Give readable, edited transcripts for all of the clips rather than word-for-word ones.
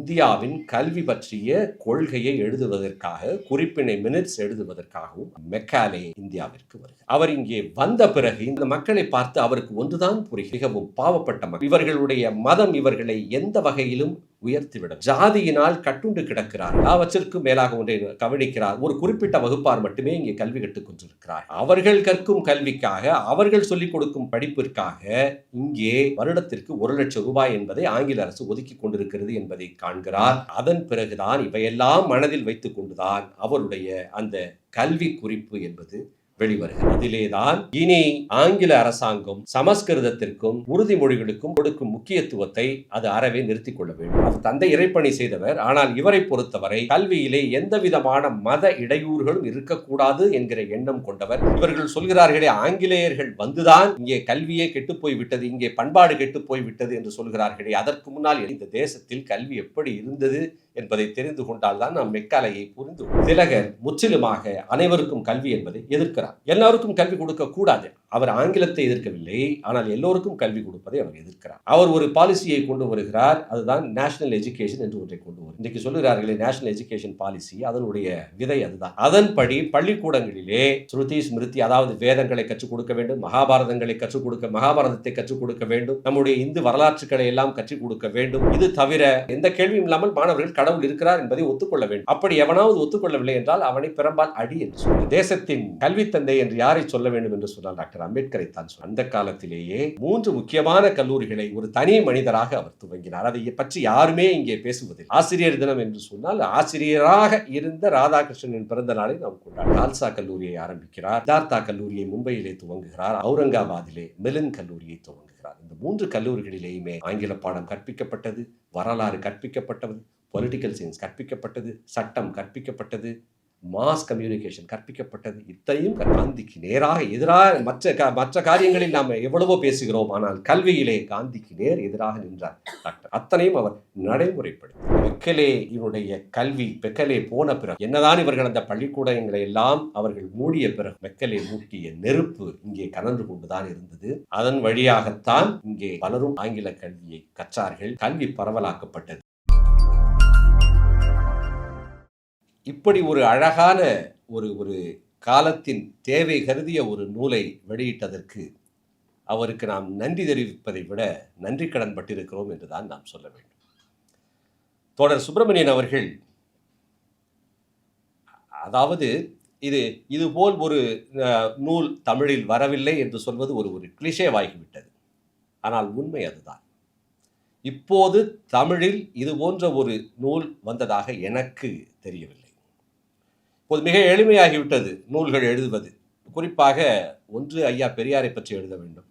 இந்தியாவின் கல்வி பற்றிய கொள்கையை எழுதுவதற்காக, குறிப்பினை மினிட்ஸ் எழுதுவதற்காகவும் மெக்காலே இந்தியாவிற்கு வருகிறார். அவர் இங்கே வந்த பிறகு இந்த மக்களை பார்த்து அவருக்கு ஒன்றுதான் புரிகிறது, மிகவும் பாவப்பட்ட மக்கள், இவர்களுடைய மதம் இவர்களை எந்த வகையிலும் உயர்த்திவிடும், ஜாதியினால் கட்டுண்டு கிடக்கிறார், எல்லாவற்றிற்கும் மேலாக ஒன்றை கவனிக்கிறார், ஒரு குறிப்பிட்ட வகுப்பார் மட்டுமே இங்கே கல்வி கற்றுக் கொண்டிருக்கிறார், அவர்கள் கற்கும் கல்விக்காக, அவர்கள் சொல்லிக் கொடுக்கும் படிப்பிற்காக இங்கே வருடத்திற்கு 1 லட்சம் ரூபாய் என்பதை ஆங்கில அரசு ஒதுக்கி கொண்டிருக்கிறது என்பதை காண்கிறார். அதன் பிறகுதான் இவையெல்லாம் மனதில் வைத்துக் கொண்டுதான் அவருடைய அந்த கல்வி குறிப்பு என்பது வெளிவருகிறது. இதிலேதான் இனி ஆங்கில அரசாங்கம் சமஸ்கிருதத்திற்கும் உறுதிமொழிகளுக்கும் கொடுக்கும் முக்கியத்துவத்தை அது அறவே நிறுத்திக் கொள்ள வேண்டும். அவர் தந்தை இறைப்பணி செய்தவர், ஆனால் இவரை பொறுத்தவரை கல்வியிலே எந்த விதமான மத இடையூறுகளும் இருக்கக்கூடாது என்கிற எண்ணம் கொண்டவர். இவர்கள் சொல்கிறார்களே, ஆங்கிலேயர்கள் வந்துதான் இங்கே கல்வியே கெட்டுப்போய் விட்டது, இங்கே பண்பாடு கெட்டுப்போய் விட்டது என்று சொல்கிறார்களே, அதற்கு முன்னால் இந்த தேசத்தில் கல்வி எப்படி இருந்தது என்பதை தெரிந்து கொண்டால் தான் நாம் மெக்காலையை புரிந்து. திலகர் முற்றிலுமாக அனைவருக்கும் கல்வி என்பதை எதிர்க்கிறார். எல்லாருக்கும் கல்வி கொடுக்க கூடாது. அவர் ஆங்கிலத்தை எதிர்க்கவில்லை, ஆனால் எல்லோருக்கும் கல்வி கொடுப்பதை அவர் எதிர்க்கிறார். அவர் ஒரு பாலிசியை கொண்டு வருகிறார், அதுதான் நேஷனல் எஜுகேஷன் என்று ஒன்றை கொண்டு வரும். இன்றைக்கு சொல்லுகிறார்களே நேஷனல் எஜுகேஷன் பாலிசி, அதனுடைய விதை அதுதான். அதன்படி பள்ளிக்கூடங்களிலே ஸ்ருதி ஸ்மிருதி, அதாவது வேதங்களை கற்றுக் கொடுக்க வேண்டும், மகாபாரதங்களை கற்றுக் கொடுக்க, மகாபாரதத்தை கற்றுக் கொடுக்க வேண்டும், நம்முடைய இந்து வரலாற்றுகளை எல்லாம் கற்றுக் கொடுக்க வேண்டும். இது தவிர எந்த கேள்வியும் இல்லாமல் மாணவர்கள் கடவுள் இருக்கிறார் என்பதை ஒத்துக்கொள்ள வேண்டும். அப்படி எவனாவது ஒத்துக்கொள்ளவில்லை என்றால் அவனை பிறம்பால் அடி என்று சொல்ல. தேசத்தின் கல்வி தந்தை என்று யாரை சொல்ல வேண்டும் என்று சொன்னால் டாக்டர் அம்பேத்கரை தான். அந்த காலத்திலேயே 3 முக்கியமான கல்லூரிகளை ஒரு தனி மனிதராக அவர் துவங்கினார். அதை பற்றி யாருமே இங்கே பேசுவதில்லை. ஆசிரியர் தினம் என்று சொன்னால் ஆசிரியராக இருந்த ராதாகிருஷ்ணனின் பிறந்த நாளை நாம் கொண்டாடுகிறோம். கால்சா கல்லூரியை ஆரம்பிக்கிறார், சித்தார்த்தா கல்லூரியை மும்பையிலே துவங்குகிறார், அவுரங்காபாதிலே மெலின் கல்லூரியை துவங்குகிறார். இந்த 3 கல்லூரிகளிலேயுமே ஆங்கில பாடம் கற்பிக்கப்பட்டது, வரலாறு கற்பிக்கப்பட்டது, பொலிட்டிக்கல் சயின்ஸ் கற்பிக்கப்பட்டது, சட்டம் கற்பிக்கப்பட்டது, மாஸ் கம்யூனிகேஷன் கற்பிக்கப்பட்டது. இத்தனையும் காந்திக்கு நேராக எதிராக, மற்ற காரியங்களில் நாம் எவ்வளவோ பேசுகிறோம், ஆனால் கல்வியிலே காந்திக்கு நேர் எதிராக நின்றார் டாக்டர். அத்தனையும் அவர் நடைமுறைப்படுத்தி மெக்கலேயினுடைய கல்வி, மெக்கலே போன பிறகு என்னதான் இவர்கள் அந்த பள்ளிக்கூடங்களை எல்லாம் அவர்கள் மூடிய பிறகு மெக்கலே மூட்டிய நெருப்பு இங்கே கனன்று கொண்டுதான் இருந்தது. அதன் வழியாகத்தான் இங்கே பலரும் ஆங்கில கல்வியை கற்றார்கள், கல்வி பரவலாக்கப்பட்டது. இப்படி ஒரு அழகான ஒரு காலத்தின் தேவை கருதிய ஒரு நூலை வெளியிட்டதற்கு அவருக்கு நாம் நன்றி தெரிவிப்பதை விட நன்றி கடன் பட்டிருக்கிறோம் என்றுதான் நாம் சொல்ல வேண்டும். தோழர் சுப்பிரமணியன் அவர்கள், அதாவது இதுபோல் ஒரு நூல் தமிழில் வரவில்லை என்று சொல்வது ஒரு கிளிஷேவாகிவிட்டது. ஆனால் உண்மை அதுதான். இப்போது தமிழில் இது போன்ற ஒரு நூல் வந்ததாக எனக்கு தெரியவில்லை. இப்போது மிக எளிமையாகிவிட்டது நூல்கள் எழுதுவது. குறிப்பாக ஒன்று ஐயா பெரியாரை பற்றி எழுத வேண்டும்,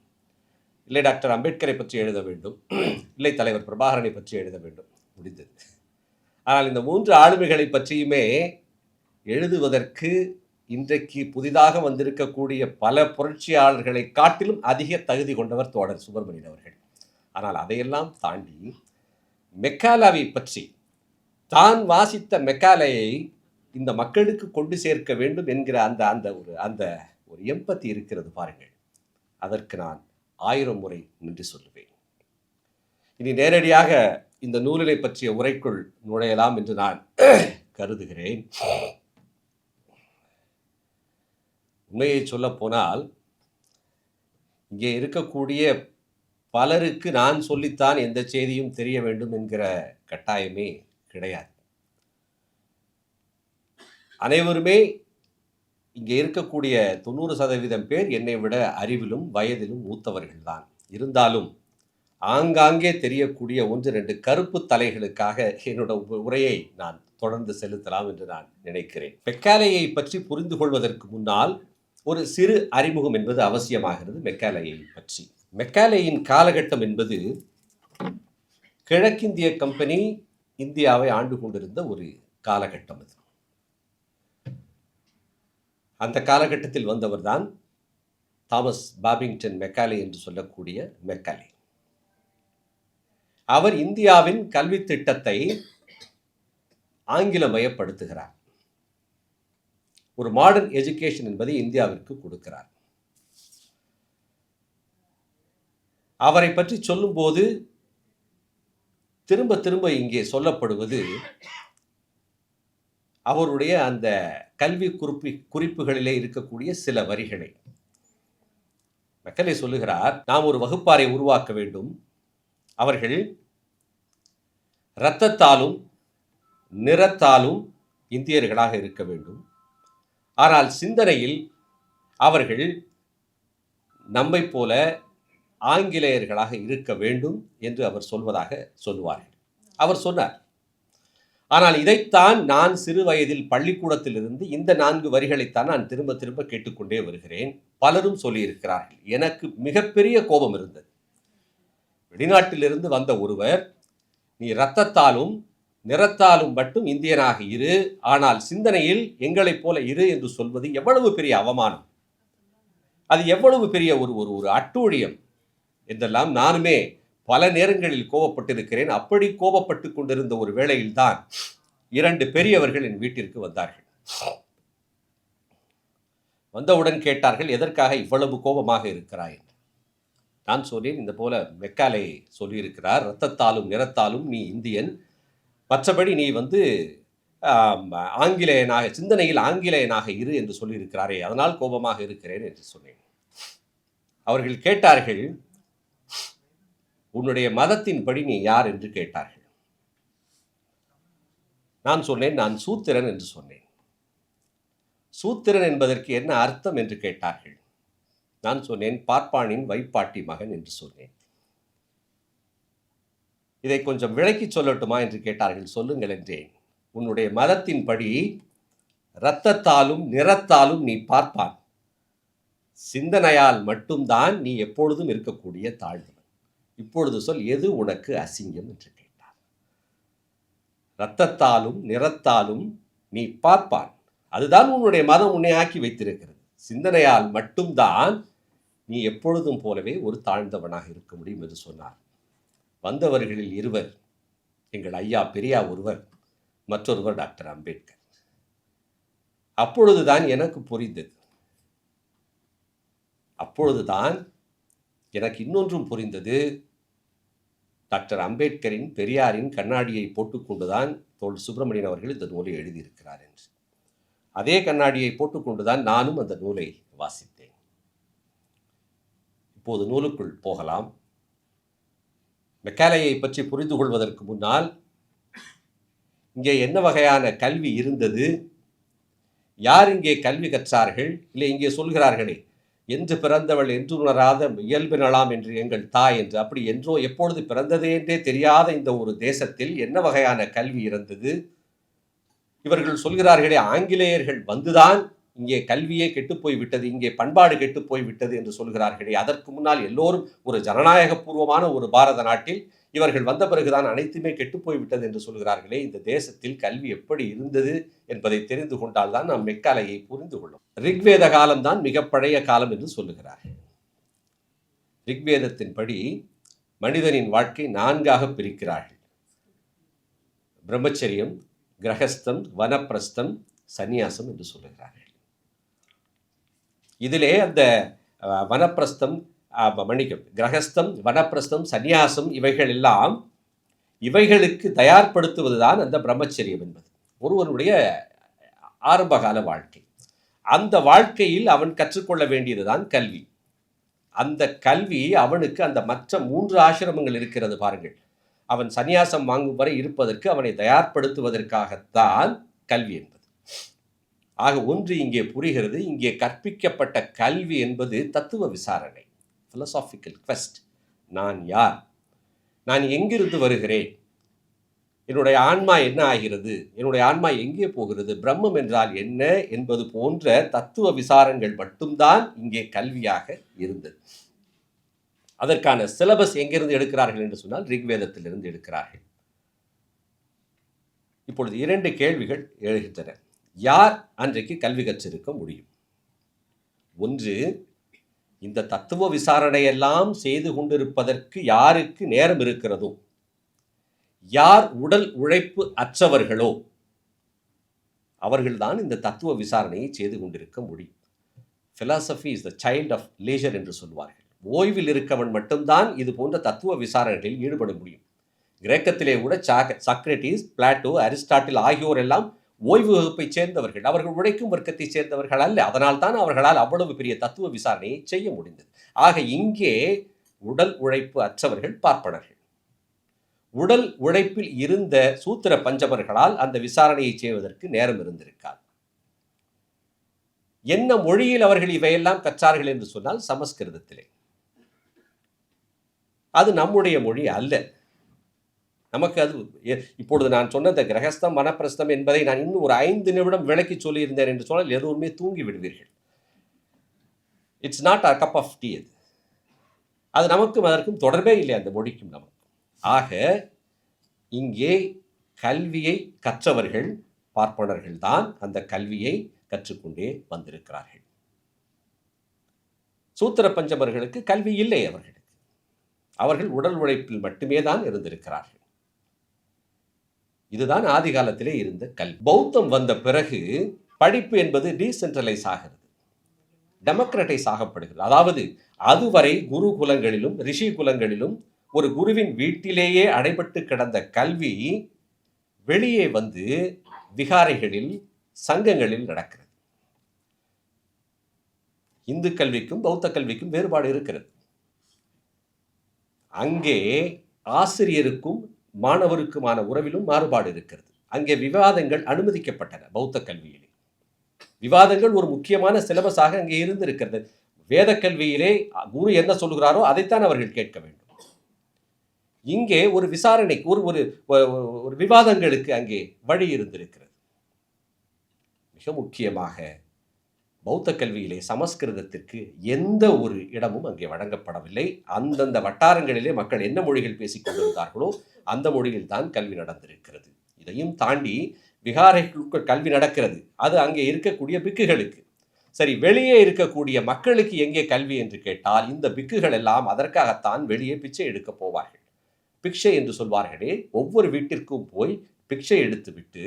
இல்லை டாக்டர் அம்பேத்கரை பற்றி எழுத வேண்டும், இல்லை தலைவர் பிரபாகரனை பற்றி எழுத வேண்டும், முடிந்தது. ஆனால் இந்த 3 ஆளுமைகளை பற்றியுமே எழுதுவதற்கு இன்றைக்கு புதிதாக வந்திருக்கக்கூடிய பல புரட்சியாளர்களை காட்டிலும் அதிக தகுதி கொண்டவர் தோழர் சுப்பிரமணியன் அவர்கள். ஆனால் அதையெல்லாம் தாண்டி மெக்காலாவை பற்றி, தான் வாசித்த மெக்காலையை இந்த மக்களுக்கு கொண்டு சேர்க்க வேண்டும் என்கிற அந்த ஒரு எம்பத்தி இருக்கிறது பாருங்கள். அதற்கு நான் 1000 முறை நன்றி சொல்லுவேன். இனி நேரடியாக இந்த நூலினை பற்றிய உரைக்குள் நுழையலாம் என்று நான் கருதுகிறேன். உண்மையை சொல்ல போனால் இங்கே இருக்கக்கூடிய பலருக்கு நான் சொல்லித்தான் எந்த செய்தியும் தெரிய வேண்டும் என்கிற கட்டாயமே கிடையாது. அனைவருமே இங்கே இருக்கக்கூடிய 90% பேர் என்னை விட அறிவிலும் வயதிலும் மூத்தவர்கள் தான். இருந்தாலும் ஆங்காங்கே தெரியக்கூடிய 1-2 கருப்பு தலைகளுக்காக என்னோட உரையை நான் தொடர்ந்து செலுத்தலாம் என்று நான் நினைக்கிறேன். மெக்காலேயை பற்றி புரிந்து கொள்வதற்கு முன்னால் ஒரு சிறு அறிமுகம் என்பது அவசியமாகிறது. மெக்காலேயை பற்றி, மெக்காலேயின் காலகட்டம் என்பது கிழக்கிந்திய கம்பெனி இந்தியாவை ஆண்டு கொண்டிருந்த ஒரு காலகட்டம். அது அந்த காலகட்டத்தில் வந்தவர் தான் தாமஸ் பாபிங்டன் மெக்காலே என்று சொல்லக்கூடிய மெக்காலே. அவர் இந்தியாவின் கல்வி திட்டத்தை ஆங்கிலமயப்படுத்துகிறார். ஒரு மாடர்ன் எஜுகேஷன் என்பதை இந்தியாவிற்கு கொடுக்கிறார். அவரை பற்றி சொல்லும்போது திரும்ப திரும்ப இங்கே சொல்லப்படுவது அவருடைய அந்த கல்வி குறிப்புகளிலே இருக்கக்கூடிய சில வரிகளை. மெக்காலே சொல்லுகிறார், நாம் ஒரு வகுப்பாரை உருவாக்க வேண்டும். அவர்கள் இரத்தத்தாலும் நிறத்தாலும் இந்தியர்களாக இருக்க வேண்டும். ஆனால் சிந்தனையில் அவர்கள் நம்மை போல ஆங்கிலேயர்களாக இருக்க வேண்டும் என்று அவர் சொல்வதாக சொல்லுவார்கள். அவர் சொன்னார். ஆனால் இதைத்தான் நான் சிறு வயதில் பள்ளிக்கூடத்திலிருந்து இந்த 4 வரிகளைத்தான் நான் திரும்ப திரும்ப கேட்டுக்கொண்டே வருகிறேன். பலரும் சொல்லியிருக்கிறார்கள். எனக்கு மிகப்பெரிய கோபம் இருந்தது. வெளிநாட்டிலிருந்து வந்த ஒருவர், நீ இரத்தத்தாலும் நிறத்தாலும் மட்டும் இந்தியனாக இரு, ஆனால் சிந்தனையில் எங்களைப் போல இரு என்று சொல்வது எவ்வளவு பெரிய அவமானம், அது எவ்வளவு பெரிய ஒரு அட்டூழியம் என்றெல்லாம் நானுமே பல நேரங்களில் கோபப்பட்டிருக்கிறேன். அப்படி கோபப்பட்டு கொண்டிருந்த ஒரு வேளையில்தான் 2 பெரியவர்கள் என் வீட்டிற்கு வந்தார்கள். வந்தவுடன் கேட்டார்கள், எதற்காக இவ்வளவு கோபமாக இருக்கிறாய்? நான் சொன்னேன், இந்த போல மெக்காலே சொல்லியிருக்கிறார், இரத்தத்தாலும் நிறத்தாலும் நீ இந்தியன், மற்றபடி நீ ஆங்கிலேயனாக, சிந்தனையில் ஆங்கிலேயனாக இரு என்று சொல்லியிருக்கிறாரே, அதனால் கோபமாக இருக்கிறேன் என்று சொன்னேன். அவர்கள் கேட்டார்கள், உன்னுடைய மதத்தின்படி நீ யார் என்று கேட்டார்கள். நான் சொன்னேன், நான் சூத்திரன் என்று சொன்னேன். சூத்திரன் என்பதற்கு என்ன அர்த்தம் என்று கேட்டார்கள். நான் சொன்னேன், பார்ப்பானின் வைப்பாட்டி மகன் என்று சொன்னேன். இதை கொஞ்சம் விளக்கி சொல்லட்டுமா என்று கேட்டார்கள். சொல்லுங்கள் என்றேன். உன்னுடைய மதத்தின்படி இரத்தத்தாலும் நிறத்தாலும் நீ பார்ப்பான், சிந்தனையால் மட்டும்தான் நீ எப்பொழுதும் இருக்கக்கூடிய தாழ்வு. இப்பொழுது சொல், எது உனக்கு அசிங்கம் என்று கேட்டார். இரத்தத்தாலும் நிறத்தாலும் நீ பார்ப்பான், அதுதான் உன்னுடைய மதம் உன்னை ஆக்கி வைத்திருக்கிறது. சிந்தனையால் மட்டும்தான் நீ எப்பொழுதும் போலவே ஒரு தாழ்ந்தவனாக இருக்க முடியும் என்று சொன்னார். வந்தவர்களில் இருவர் எங்கள் ஐயா பெரியா ஒருவர், மற்றொருவர் டாக்டர் அம்பேத்கர். அப்பொழுதுதான் எனக்கு புரிந்தது. அப்பொழுதுதான் எனக்கு இன்னொன்றும் புரிந்தது. டாக்டர் அம்பேத்கரின் பெரியாரின் கண்ணாடியை போட்டுக்கொண்டுதான் தோழர் சுப்பிரமணியன் அவர்கள் இந்த நூலை எழுதியிருக்கிறார் என்று. அதே கண்ணாடியை போட்டுக்கொண்டுதான் நானும் அந்த நூலை வாசித்தேன். இப்போது நூலுக்குள் போகலாம். மெக்காலேயை பற்றி புரிந்து கொள்வதற்கு முன்னால் இங்கே என்ன வகையான கல்வி இருந்தது, யார் இங்கே கல்வி கற்றார்கள், இல்லை இங்கே சொல்கிறார்களே, என்று பிறந்தவள் என்று உணராத இயல்பினலாம் என்று எங்கள் தாய் என்று, அப்படி என்றோ எப்பொழுது பிறந்ததே என்றே தெரியாத இந்த ஒரு தேசத்தில் என்ன வகையான கல்வி இருந்தது? இவர்கள் சொல்கிறார்களே, ஆங்கிலேயர்கள் வந்துதான் இங்கே கல்வியே கெட்டுப்போய் விட்டது, இங்கே பண்பாடு கெட்டுப்போய் விட்டது என்று சொல்கிறார்களே, அதற்கு முன்னால் எல்லோரும் ஒரு ஜனநாயக பூர்வமான ஒரு பாரத நாட்டில் இவர்கள் வந்த பிறகுதான் அனைத்துமே கெட்டுப்போய் விட்டது என்று சொல்கிறார்களே, இந்த தேசத்தில் கல்வி எப்படி இருந்தது என்பதை தெரிந்து கொண்டால் தான் நாம் மெக்காலையை புரிந்து கொள்ளும். ரிக்வேத காலம்தான் மிக பழைய காலம் என்று சொல்லுகிறார்கள். ரிக்வேதத்தின்படி மனிதனின் வாழ்க்கை 4ஆக பிரிக்கிறார்கள். பிரம்மச்சரியம், கிரகஸ்தம், வனப்பிரஸ்தம், சந்நியாசம் என்று சொல்லுகிறார்கள். இதிலே அந்த வனப்பிரஸ்தம், கிரகஸ்தம், வனப்பிரஸ்தம், சந்நியாசம் இவைகள் எல்லாம் இவைகளுக்கு தயார்படுத்துவதுதான் அந்த பிரம்மச்சரியம் என்பது. ஒருவனுடைய ஆரம்பகால வாழ்க்கை. அந்த வாழ்க்கையில் அவன் கற்றுக்கொள்ள வேண்டியதுதான் கல்வி. அந்த கல்வி அவனுக்கு அந்த மற்ற 3 ஆசிரமங்கள் இருக்கிறது பாருங்கள், அவன் சந்நியாசம் வாங்கும் வரை இருப்பதற்கு அவனை தயார்படுத்துவதற்காகத்தான் கல்வி என்பது. ஆக ஒன்று இங்கே புரிகிறது. இங்கே கற்பிக்கப்பட்ட கல்வி என்பது தத்துவ விசாரணை, philosophical quest. நான் யார், நான் எங்கிருந்து வருகிறேன், என்னுடைய ஆன்மா என்ன ஆகிறது, என்னுடைய ஆன்மா எங்கே போகிறது, பிரம்மம் என்றால் என்ன என்பது போன்ற தத்துவ விசாரங்கள் மட்டும்தான் இங்கே கல்வியாக இருந்தது. அதற்கான சிலபஸ் எங்கிருந்து எடுக்கிறார்கள் என்று சொன்னால் ரிக்வேதத்திலிருந்து எடுக்கிறார்கள். இப்பொழுது 2 கேள்விகள் எழுகின்றன. யார் அன்றைக்கு கல்வி கற்றிருக்க முடியும்? ஒன்று, இந்த தத்துவ விசாரணையெல்லாம் செய்து கொண்டிருப்பதற்கு யாருக்கு நேரம் இருக்கிறதோ, யார் உடல் உழைப்பு அற்றவர்களோ அவர்கள்தான் இந்த தத்துவ விசாரணையை செய்து கொண்டிருக்க முடியும். philosophy is the child of leisure என்று சொல்வார்கள். ஓய்வில் இருக்கவன் மட்டும்தான் இது போன்ற தத்துவ விசாரணைகளில் ஈடுபட முடியும். கிரேக்கத்திலே கூட சாக்ரட்டிஸ், பிளாட்டோ, அரிஸ்டாட்டில் ஆகியோர் எல்லாம் ஓய்வு வகுப்பை சேர்ந்தவர்கள். அவர்கள் உழைக்கும் வர்க்கத்தை சேர்ந்தவர்கள் அல்ல. அதனால் தான் அவர்களால் அவ்வளவு பெரிய தத்துவ விசாரணையை செய்ய முடிந்தது. ஆக இங்கே உடல் உழைப்பு அற்றவர்கள் பார்ப்பனர்கள். உடல் உழைப்பில் இருந்த சூத்திர பஞ்சமர்களால் அந்த விசாரணையை செய்வதற்கு நேரம் இருந்திருக்காது. என்ன மொழியில் அவர்கள் இவையெல்லாம் கற்றார்கள் என்று சொன்னால் சமஸ்கிருதத்திலே. அது நம்முடைய மொழி அல்ல. நமக்கு அது இப்பொழுது நான் சொன்ன இந்த கிரகஸ்தம் மனப்பிரஸ்தம் என்பதை நான் இன்னும் ஒரு 5 நிமிடம் விளக்கி சொல்லியிருந்தேன் என்று சொன்னால் எதுவுமே தூங்கி விடுவீர்கள். It's not a cup of tea. அது நமக்கும் அதற்கும் தொடர்பே இல்லை, அந்த மொழிக்கும் நமக்கும். ஆக இங்கே கல்வியை கற்றவர்கள் பார்ப்பனர்கள் தான் அந்த கல்வியை கற்றுக்கொண்டே வந்திருக்கிறார்கள். சூத்திர பஞ்சமர்களுக்கு கல்வி இல்லை. அவர்கள் உடல் உழைப்பில் மட்டுமே தான் இருந்திருக்கிறார்கள். இதுதான் ஆதி காலத்திலே இருந்த கல்வி. பௌத்தம் வந்த பிறகு படிப்பு என்பது டீசென்ட்ரலைஸ் ஆகிறது, டெமோக்ரட்டைஸ் ஆகப்படுகிறது. அதாவது அதுவரை குரு குலங்களிலும் ரிஷி குலங்களிலும் ஒரு குருவின் வீட்டிலேயே அடைபட்டு கிடந்த கல்வி வெளியே வந்து விகாரைகளில், சங்கங்களில் நடக்கிறது. இந்து கல்விக்கும் பௌத்த கல்விக்கும் வேறுபாடு இருக்கிறது. அங்கே ஆசிரியருக்கும் மாணவருக்குமான உறவிலும் மாறுபாடு இருக்கிறது. அங்கே விவாதங்கள் அனுமதிக்கப்பட்டன. பௌத்த கல்வியிலே விவாதங்கள் ஒரு முக்கியமான சிலபஸாக அங்கே இருந்திருக்கிறது. வேத கல்வியிலே குரு என்ன சொல்கிறாரோ அதைத்தான் அவர்கள் கேட்க வேண்டும். இங்கே ஒரு விசாரணைக்கு ஒரு விவாதங்களுக்கு அங்கே வழி இருந்திருக்கிறது. மிக முக்கியமாக பௌத்த கல்வியிலே சமஸ்கிருதத்திற்கு எந்த ஒரு இடமும் அங்கே வழங்கப்படவில்லை. அந்தந்த வட்டாரங்களிலே மக்கள் என்ன மொழிகள் பேசிக் கொண்டிருந்தார்களோ அந்த மொழியில் தான் கல்வி நடந்திருக்கிறது. இதையும் தாண்டி விகாரைகளுக்கு கல்வி நடக்கிறது. அது அங்கே இருக்கக்கூடிய பிக்குகளுக்கு. சரி, வெளியே இருக்கக்கூடிய மக்களுக்கு எங்கே கல்வி என்று கேட்டால் இந்த பிக்குகள் எல்லாம் அதற்காகத்தான் வெளியே பிச்சை எடுக்க போவார்கள். பிக்ஷை என்று சொல்வார்களே, ஒவ்வொரு வீட்டிற்கும் போய் பிக்ஷை எடுத்துவிட்டு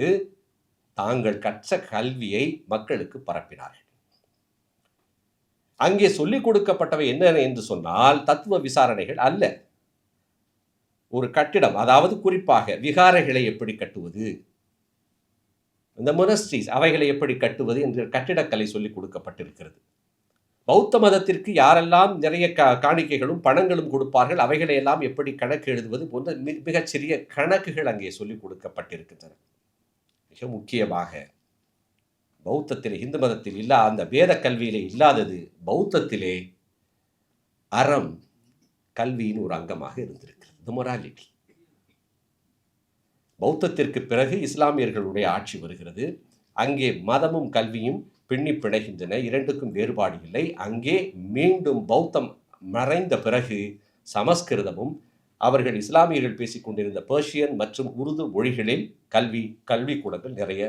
தாங்கள் கற்ற கல்வியை மக்களுக்கு பரப்பினார்கள். அங்கே சொல்லிக் கொடுக்கப்பட்டவை என்ன என்று சொன்னால் தத்துவ விசாரணைகள் அல்ல. ஒரு கட்டிடம், அதாவது குறிப்பாக விகாரைகளை எப்படி கட்டுவது, இந்த மொனஸ்ட்ரீஸ் அவைகளை எப்படி கட்டுவது என்ற கட்டிடக்கலை சொல்லிக் கொடுக்கப்பட்டிருக்கிறது. பௌத்த மதத்திற்கு யாரெல்லாம் நிறைய காணிக்கைகளும் பணங்களும் கொடுப்பார்கள், அவைகளை எல்லாம் எப்படி கணக்கு எழுதுவது போன்ற மிகச்சிறிய கணக்குகள் அங்கே சொல்லிக் கொடுக்கப்பட்டிருக்கின்றன. மிக முக்கியமாக பௌத்தத்திலே, இந்து மதத்தில் இல்லாத, அந்த வேத கல்வியிலே இல்லாதது பௌத்தத்திலே அறம் கல்வியின் ஒரு அங்கமாக இருந்திருக்கிறது. இந்த மொராலிட்டி. பௌத்தத்திற்கு பிறகு இஸ்லாமியர்களுடைய ஆட்சி வருகிறது. அங்கே மதமும் கல்வியும் பின்னி பிணைகின்றன. இரண்டுக்கும் வேறுபாடு இல்லை. அங்கே மீண்டும் பௌத்தம் மறைந்த பிறகு சமஸ்கிருதமும் அவர்கள் இஸ்லாமியர்கள் பேசிக் கொண்டிருந்த பெர்ஷியன் மற்றும் உருது மொழிகளில் கல்விக்கூடங்கள் நிறைய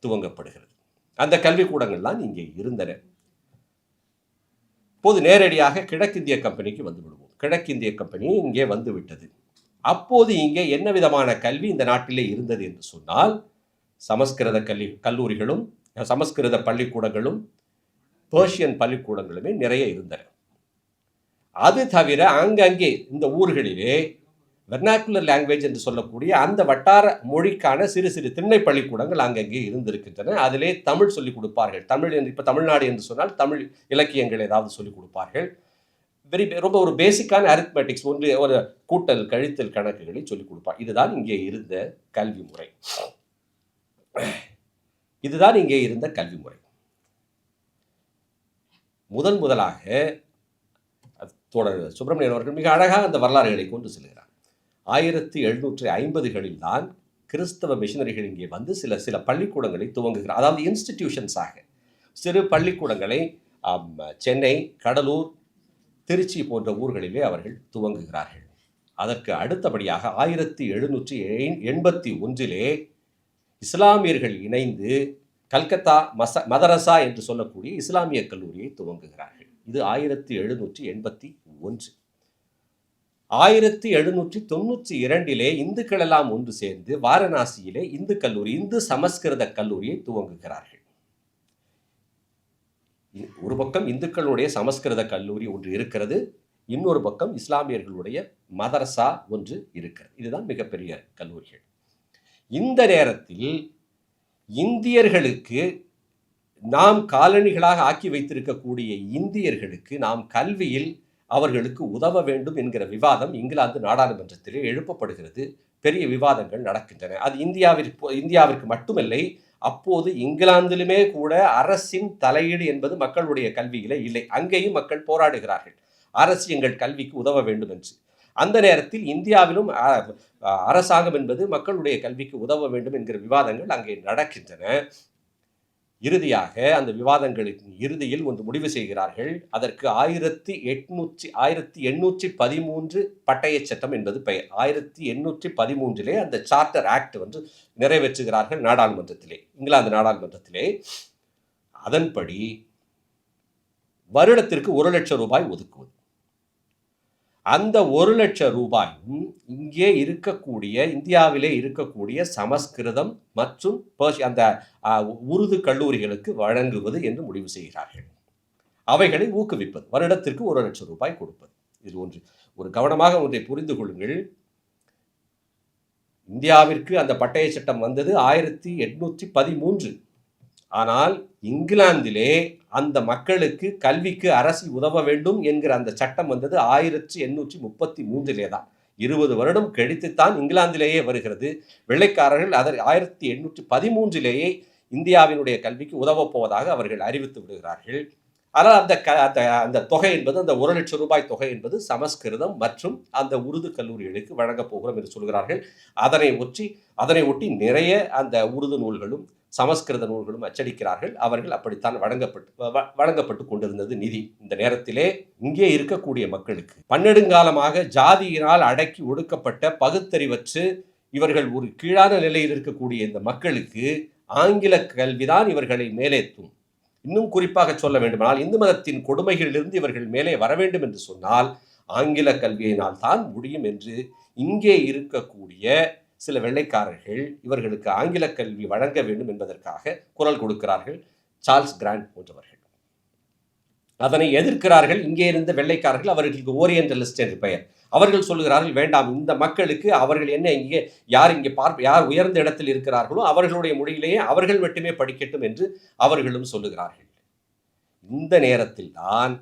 துவங்கப்படுகிறது. அந்த கல்விக்கூடங்கள் தான் இங்கே இருந்தன. இப்போது நேரடியாக கிழக்கிந்திய கம்பெனிக்கு வந்து விடுவோம். கிழக்கிந்திய கம்பெனி இங்கே வந்து விட்டது. அப்போது இங்கே என்ன விதமான கல்வி இந்த நாட்டிலே இருந்தது என்று சொன்னால் சமஸ்கிருத கல்லூரிகளும் சமஸ்கிருத பள்ளிக்கூடங்களும் பெர்ஷியன் பள்ளிக்கூடங்களுமே நிறைய இருந்தன. அது தவிர அங்கங்கே இந்த ஊர்களிலே வெர்னாக்குலர் லாங்குவேஜ் என்று சொல்லக்கூடிய அந்த வட்டார மொழிக்கான சிறு சிறு திண்ணை பள்ளிக்கூடங்கள் அங்கங்கே இருந்திருக்கின்றன. அதிலே தமிழ் சொல்லிக் கொடுப்பார்கள். தமிழ் என்று இப்போ தமிழ்நாடு என்று சொன்னால் தமிழ் இலக்கியங்கள் ஏதாவது சொல்லிக் கொடுப்பார்கள். ரொம்ப ஒரு பேசிக்கான அரித்மெட்டிக்ஸ், ஒரு கூட்டல் கழித்தல் கணக்குகளை சொல்லிக் கொடுப்பார். இதுதான் இங்கே இருந்த கல்வி முறை. இதுதான் இங்கே இருந்த கல்வி முறை. முதலாக சுப்பிரமணியன் அவர்கள் மிக அழகாக அந்த வரலாறுகளை கொண்டு செல்கிறார். 1750களில் தான் கிறிஸ்தவ மிஷனரிகள் இங்கே வந்து சில பள்ளிக்கூடங்களை துவங்குகிறார். அதாவது இன்ஸ்டிடியூஷன்ஸாக சிறு பள்ளிக்கூடங்களை சென்னை, கடலூர், திருச்சி போன்ற ஊர்களிலே அவர்கள் துவங்குகிறார்கள். அதற்கு அடுத்தபடியாக 1781 இஸ்லாமியர்கள் இணைந்து கல்கத்தா மதரசா என்று சொல்லக்கூடிய இஸ்லாமிய கல்லூரியை துவங்குகிறார்கள். இது 1781. 1792 இந்துக்கள் எல்லாம் ஒன்று சேர்ந்து வாரணாசியிலே இந்து கல்லூரி, இந்து சமஸ்கிருத கல்லூரியை துவங்குகிறார்கள். ஒரு பக்கம் இந்துக்களுடைய சமஸ்கிருத கல்லூரி ஒன்று இருக்கிறது, இன்னொரு பக்கம் இஸ்லாமியர்களுடைய மதரசா ஒன்று இருக்கிறது. இதுதான் மிகப்பெரிய கல்லூரிகள். இந்த நேரத்தில் இந்தியர்களுக்கு நாம் காலணிகளாக ஆக்கி வைத்திருக்கக்கூடிய இந்தியர்களுக்கு நாம் கல்வியில் அவர்களுக்கு உதவ வேண்டும் என்கிற விவாதம் இங்கிலாந்து நாடாளுமன்றத்திலே எழுப்பப்படுகிறது. பெரிய விவாதங்கள் நடக்கின்றன. அது இந்தியாவிற்கு மட்டுமில்லை, அப்போது இங்கிலாந்திலுமே கூட அரசின் தலையீடு என்பது மக்களுடைய கல்வியிலே இல்லை. அங்கேயும் மக்கள் போராடுகிறார்கள், அரசு எங்கள் கல்விக்கு உதவ வேண்டும் என்று. அந்த நேரத்தில் இந்தியாவிலும் அரசாங்கம் என்பது மக்களுடைய கல்விக்கு உதவ வேண்டும் என்கிற விவாதங்கள் அங்கே நடக்கின்றன. இறுதியாக அந்த விவாதங்களின் இறுதியில் ஒன்று முடிவு செய்கிறார்கள். அதற்கு 1813 பட்டய சட்டம் என்பது பெயர். 1813 அந்த சார்ட்டர் ஆக்ட் வந்து நிறைவேற்றுகிறார்கள் நாடாளுமன்றத்திலே, இங்கிலாந்து நாடாளுமன்றத்திலே. அதன்படி வருடத்திற்கு 1 லட்சம் ரூபாய் ஒதுக்குவது. அந்த 1 லட்சம் ரூபாயும் இங்கே இருக்கக்கூடிய, இந்தியாவிலே இருக்கக்கூடிய சமஸ்கிருதம் மற்றும் அந்த உருது கல்லூரிகளுக்கு வழங்குவது என்று முடிவு செய்கிறார்கள். அவைகளை ஊக்குவிப்பது, வருடத்திற்கு 1 லட்சம் ரூபாய் கொடுப்பது. இது ஒரு கவனமாக ஒன்றை புரிந்து கொள்ளுங்கள். இந்தியாவிற்கு அந்த பட்டய சட்டம் வந்தது 1813. ஆனால் இங்கிலாந்திலே அந்த மக்களுக்கு கல்விக்கு அரசு உதவ வேண்டும் என்கிற அந்த சட்டம் வந்தது 1833 தான். 20 வருடம் கழித்துத்தான் இங்கிலாந்திலேயே வருகிறது. வெள்ளைக்காரர்கள் அதை 1813 இந்தியாவினுடைய கல்விக்கு உதவப் போவதாக அவர்கள் அறிவித்து விடுகிறார்கள். ஆனால் அந்த தொகை என்பது, அந்த 1 லட்சம் ரூபாய் தொகை என்பது சமஸ்கிருதம் மற்றும் அந்த உருது கல்லூரிகளுக்கு வழங்கப் போகிறோம் என்று சொல்கிறார்கள். அதனை ஒட்டி நிறைய அந்த உருது நூல்களும் சமஸ்கிருத நூல்களும் அச்சடிக்கிறார்கள். அவர்கள் அப்படித்தான் வழங்கப்பட்டு கொண்டிருந்தது நிதி. இந்த நேரத்திலே இங்கே இருக்கக்கூடிய மக்களுக்கு பன்னெடுங்காலமாக ஜாதியினால் அடக்கி ஒடுக்கப்பட்ட, பகுத்தறிவற்று இவர்கள் ஒரு கீழான நிலையில் இருக்கக்கூடிய இந்த மக்களுக்கு ஆங்கில கல்விதான் இவர்களை மேலேற்றும். இன்னும் குறிப்பாக சொல்ல வேண்டுமானால், இந்து மதத்தின் கொடுமைகளிலிருந்து இவர்கள் மேலே வர வேண்டும் என்று சொன்னால் ஆங்கில கல்வியினால் தான் முடியும் என்று இங்கே இருக்கக்கூடிய சில வெள்ளைக்காரர்கள் இவர்களுக்கு ஆங்கில கல்வி வழங்க வேண்டும் என்பதற்காக குரல் கொடுக்கிறார்கள். சார்ல்ஸ் கிராண்ட் போன்றவர்கள் அதனை எதிர்க்கிறார்கள். இங்கே இருந்த வெள்ளைக்காரர்கள், அவர்களுக்கு ஓரியன்டலிஸ்ட் என்று பெயர். அவர்கள் சொல்லுகிறார்கள், வேண்டாம், இந்த மக்களுக்கு அவர்கள் என்ன இங்கே யார் உயர்ந்த இடத்தில் இருக்கிறார்களோ அவர்களுடைய மொழியிலேயே அவர்கள் மட்டுமே படிக்கட்டும் என்று அவர்களும் சொல்லுகிறார்கள். இந்த நேரத்தில் தான்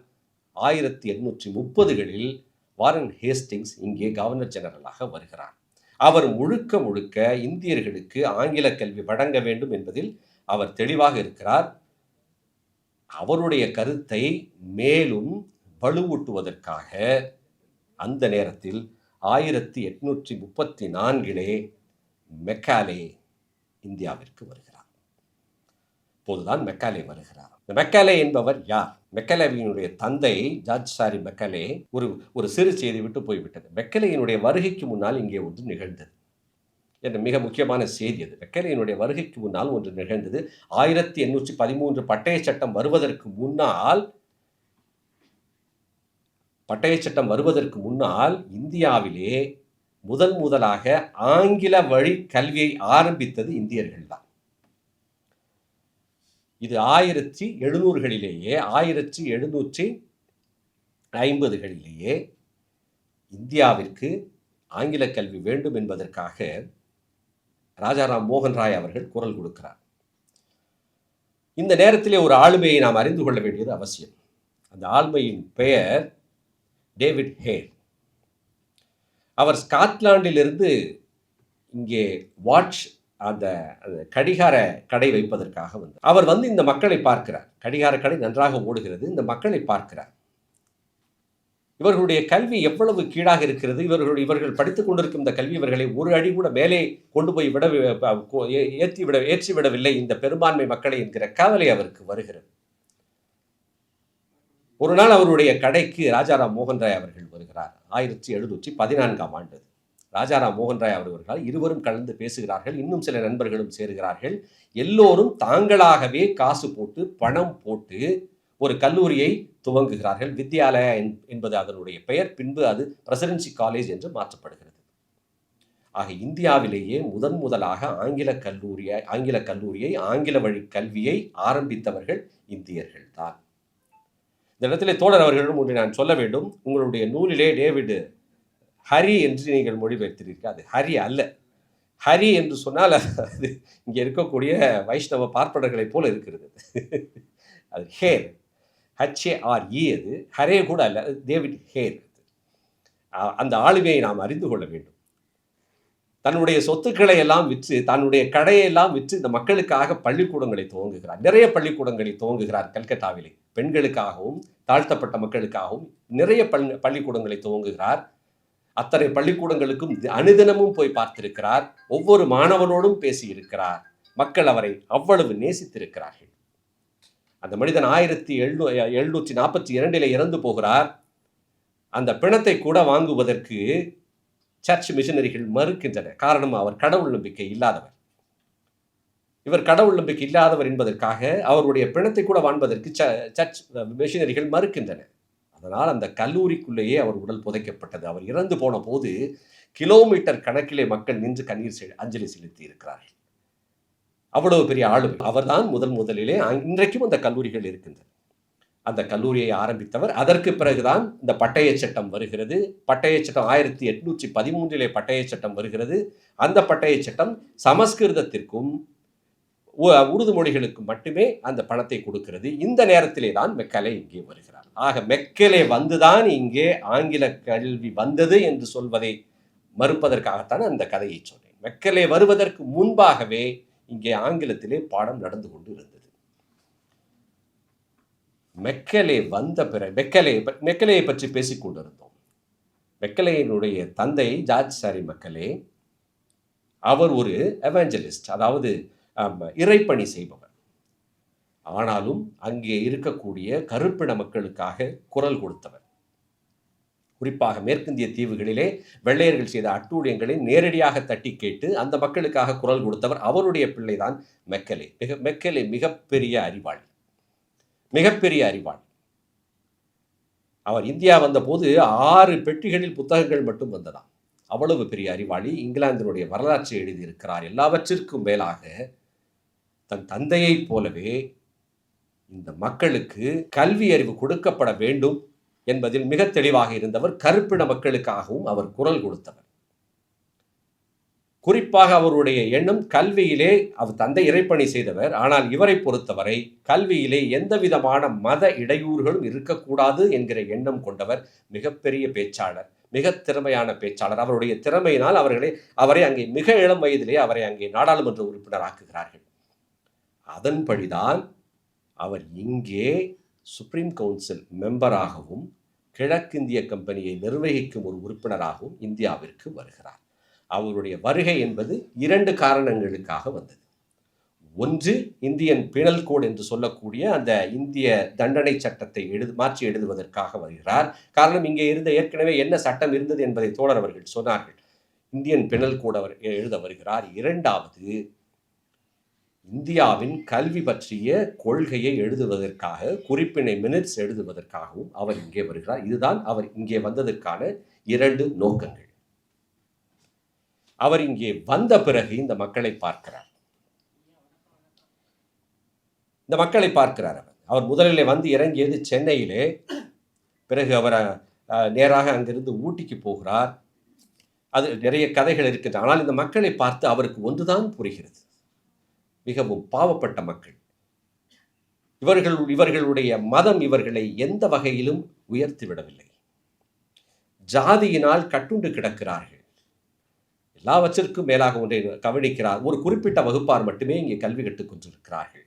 1830களில் வாரன் ஹேஸ்டிங்ஸ் இங்கே கவர்னர் ஜெனரலாக வருகிறார். அவர் முழுக்க இந்தியர்களுக்கு ஆங்கில கல்வி வழங்க வேண்டும் என்பதில் அவர் தெளிவாக இருக்கிறார். அவருடைய கருத்தை மேலும் வலுவூட்டுவதற்காக அந்த நேரத்தில் 1834 மெக்காலே இந்தியாவிற்கு வருகிறார். அப்போதுதான் மெக்காலே வருகிறார். மெக்காலே என்பவர் யார்? மெக்காலேவினுடைய தந்தை ஜார்ஜ் சாரி மெக்காலே ஒரு சிறு செய்தி விட்டு போய்விட்டது. மெக்காலேயினுடைய வருகைக்கு முன்னால் இங்கே ஒன்று நிகழ்ந்தது என்ற மிக முக்கியமான செய்தி அது. மெக்காலேயினுடைய வருகைக்கு முன்னால் ஒன்று நிகழ்ந்தது. 1813 பட்டய சட்டம் வருவதற்கு முன்னால் இந்தியாவிலே முதலாக ஆங்கில வழி கல்வியை ஆரம்பித்தது இந்தியர்கள் தான். இது 1700களிலேயே 1750களிலேயே இந்தியாவிற்கு ஆங்கில கல்வி வேண்டும் என்பதற்காக ராஜாராம் மோகன் ராய் அவர்கள் குரல் கொடுக்கிறார். இந்த நேரத்திலே ஒரு ஆளுமையை நாம் அறிந்து கொள்ள வேண்டியது அவசியம். அந்த ஆளுமையின் பெயர் டேவிட் ஹேர். அவர் ஸ்காட்லாண்டிலிருந்து இங்கே அந்த கடிகார கடை வைப்பதற்காக வந்தார். அவர் இந்த மக்களை பார்க்கிறார். கடிகார கடை நன்றாக ஓடுகிறது. இந்த மக்களை பார்க்கிறார். இவர்களுடைய கல்வி எவ்வளவு கீழாக இருக்கிறது, இவர்கள் படித்துக் கொண்டிருக்கும் இந்த கல்வி இவர்களை ஒரு அடி கூட மேலே கொண்டு போய் ஏற்றிவிடவில்லை இந்த பெரும்பான்மை மக்களை என்கிற கவலை அவருக்கு வருகிறது. ஒரு நாள் அவருடைய கடைக்கு ராஜாராம் மோகன் ராய் அவர்கள் வருகிறார். 1714ஆம் ஆண்டு. ராஜாராம் மோகன் ராய் அவர்கள் இருவரும் கலந்து பேசுகிறார்கள். இன்னும் சில நண்பர்களும் சேருகிறார்கள். எல்லோரும் தாங்களாகவே காசு போட்டு, பணம் போட்டு ஒரு கல்லூரியை துவங்குகிறார்கள். வித்யாலயா என்பது அதனுடைய பெயர். பின்பு அது பிரசிடென்சி காலேஜ் என்று மாற்றப்படுகிறது. ஆக இந்தியாவிலேயே முதலாக ஆங்கில கல்லூரியை, ஆங்கில வழி கல்வியை ஆரம்பித்தவர்கள் இந்தியர்கள் தான். இந்த இடத்திலே தோழர் அவர்களிடம் ஒன்றை நான் சொல்ல வேண்டும். உங்களுடைய நூலிலே டேவிட் ஹரி என்று நீங்கள் மொழிபெயர்த்திருக்கிறீர்கள். அது ஹரி அல்ல. ஹரி என்று சொன்னால் அது இங்கே இருக்கக்கூடிய வைஷ்ணவ பார்ப்பனர்களைப் போல இருக்கிறது. அது ஹேர், HARE. அது ஹரே கூட அல்ல, அது டேவிட் ஹேர். அந்த ஆளுமையை நாம் அறிந்து கொள்ள வேண்டும். தன்னுடைய சொத்துக்களை எல்லாம் விற்று, தன்னுடைய கடையை எல்லாம் விற்று இந்த மக்களுக்காக பள்ளிக்கூடங்களை துவங்குகிறார். நிறைய பள்ளிக்கூடங்களை துவங்குகிறார் கல்கத்தாவிலே. பெண்களுக்காகவும் தாழ்த்தப்பட்ட மக்களுக்காகவும் நிறைய பள்ளிக்கூடங்களை துவங்குகிறார். அத்தனை பள்ளிக்கூடங்களுக்கும் அனுதினமும் போய் பார்த்திருக்கிறார். ஒவ்வொரு மாணவனோடும் பேசியிருக்கிறார். மக்கள் அவரை அவ்வளவு நேசித்திருக்கிறார்கள். அந்த மனிதன் 1742 இறந்து போகிறார். அந்த பிணத்தை கூட வாங்குவதற்கு சர்ச் மிஷனரிகள் மறுக்கின்றன. காரணம், அவர் கடவுள் நம்பிக்கை இல்லாதவர். இவர் கடவுள் நம்பிக்கை இல்லாதவர் என்பதற்காக அவருடைய பிணத்தை கூட வாங்குவதற்கு சர்ச் மிஷனரிகள் மறுக்கின்றன. அதனால் அந்த கல்லூரிக்குள்ளேயே அவர் உடல் புதைக்கப்பட்டது. அவர் இறந்து போன போது கிலோமீட்டர் கணக்கிலே மக்கள் நின்று கண்ணீர் அஞ்சலி செலுத்தி இருக்கிறார்கள். அவ்வளவு பெரிய ஆளுமை. அவர்தான் முதலிலே. இன்றைக்கும் அந்த கல்லூரிகள் இருக்கின்றன. அந்த கல்லூரியை ஆரம்பித்தவர். அதற்கு பிறகுதான் இந்த பட்டய சட்டம் வருகிறது. பட்டய சட்டம் 1813 பட்டய சட்டம் வருகிறது. அந்த பட்டய சட்டம் சமஸ்கிருதத்திற்கும் உருது மொழிகளுக்கு மட்டுமே அந்த பணத்தை கொடுக்கிறது. இந்த நேரத்திலே தான் மெக்காலே இங்கே வருகிறார். ஆக மெக்கலே வந்துதான் இங்கே ஆங்கில கல்வி வந்தது என்று சொல்வதை மறுப்பதற்காகத்தான் அந்த கதையை சொன்னேன். மெக்கலே வருவதற்கு முன்பாகவே இங்கே ஆங்கிலத்திலே பாடம் நடந்து கொண்டு இருந்தது. மெக்கலே வந்த பிறகு மெக்கலேயை பற்றி பேசிக் கொண்டிருந்தோம். மெக்கலேயினுடைய தந்தை ஜார்ஜ் சாரி மெக்கலே, அவர் ஒரு எவாஞ்சலிஸ்ட், அதாவது இறைப்பணி செய்பவர். ஆனாலும் அங்கே இருக்கக்கூடிய கருப்பின மக்களுக்காக குரல் கொடுத்தவர். குறிப்பாக மேற்கிந்திய தீவுகளிலே வெள்ளையர்கள் செய்த அட்டூழியங்களை நேரடியாக தட்டி கேட்டு அந்த மக்களுக்காக குரல் கொடுத்தவர். அவருடைய பிள்ளைதான் மெக்கலே. மெக்கலே மிகப்பெரிய அறிவாளி. அவர் இந்தியா வந்தபோது 6 பெட்டிகளில் புத்தகங்கள் மட்டும் வந்ததாம். அவ்வளவு பெரிய அறிவாளி. இங்கிலாந்தினுடைய வரலாற்றை எழுதியிருக்கிறார். எல்லாவற்றிற்கும் மேலாக தன் தந்தையைப் போலவே இந்த மக்களுக்கு கல்வி அறிவு கொடுக்கப்பட வேண்டும் என்பதில் மிக தெளிவாக இருந்தவர். கருப்பின மக்களுக்காகவும் அவர் குரல் கொடுத்தவர். குறிப்பாக அவருடைய எண்ணம் கல்வியிலே, அவர் தந்தை இறைப்பணி செய்தவர், ஆனால் இவரை பொறுத்தவரை கல்வியிலே எந்த விதமான மத இடையூறுகளும் இருக்கக்கூடாது என்கிற எண்ணம் கொண்டவர். மிகப்பெரிய பேச்சாளர், மிக திறமையான பேச்சாளர். அவருடைய திறமையினால் அவரை அங்கே மிக இளம் வயதிலே அவரை அங்கே நாடாளுமன்ற உறுப்பினர் ஆக்குகிறார்கள். அதன்படிதான் அவர் இங்கே சுப்ரீம் கவுன்சில் மெம்பராகவும் கிழக்கிந்திய கம்பெனியை நிர்வகிக்கும் ஒரு உறுப்பினராகவும் இந்தியாவிற்கு வருகிறார். அவருடைய வருகை என்பது 2 காரணங்களுக்காக வந்தது. ஒன்று, இந்தியன் பீனல் கோட் என்று சொல்லக்கூடிய அந்த இந்திய தண்டனை சட்டத்தை மாற்றி எழுதுவதற்காக வருகிறார். காரணம், இங்கே இருந்த ஏற்கனவே என்ன சட்டம் இருந்தது என்பதை தோழர் அவர்கள் சொன்னார்கள். இந்தியன் பீனல் கோட் அவர் எழுத வருகிறார். இரண்டாவது, இந்தியாவின் கல்வி பற்றிய கொள்கையை எழுதுவதற்காக, குறிப்பினை மினிட்ஸ் எழுதுவதற்காகவும் அவர் இங்கே வருகிறார். இதுதான் அவர் இங்கே வந்ததற்கான 2 நோக்கங்கள். அவர் இங்கே வந்த பிறகு இந்த மக்களை பார்க்கிறார். அவர் முதலிலே வந்து இறங்கியது சென்னையிலே. பிறகு அவர் நேராக அங்கிருந்து ஊட்டிக்கு போகிறார். அது நிறைய கதைகள் இருக்கின்றன. ஆனால் இந்த மக்களை பார்த்து அவருக்கு ஒன்றுதான் புரிகிறது. மிகவும் பாவப்பட்ட மக்கள். இவர்களுடைய மதம் இவர்களை எந்த வகையிலும் உயர்த்திவிடவில்லை. ஜாதியினால் கட்டுண்டு கிடக்கிறார்கள். எல்லாவற்றிற்கும் மேலாக ஒன்றை கவனிக்கிறார். ஒரு குறிப்பிட்ட வகுப்பார் மட்டுமே இங்கே கல்வி கற்றுக் கொண்டிருக்கிறார்கள்.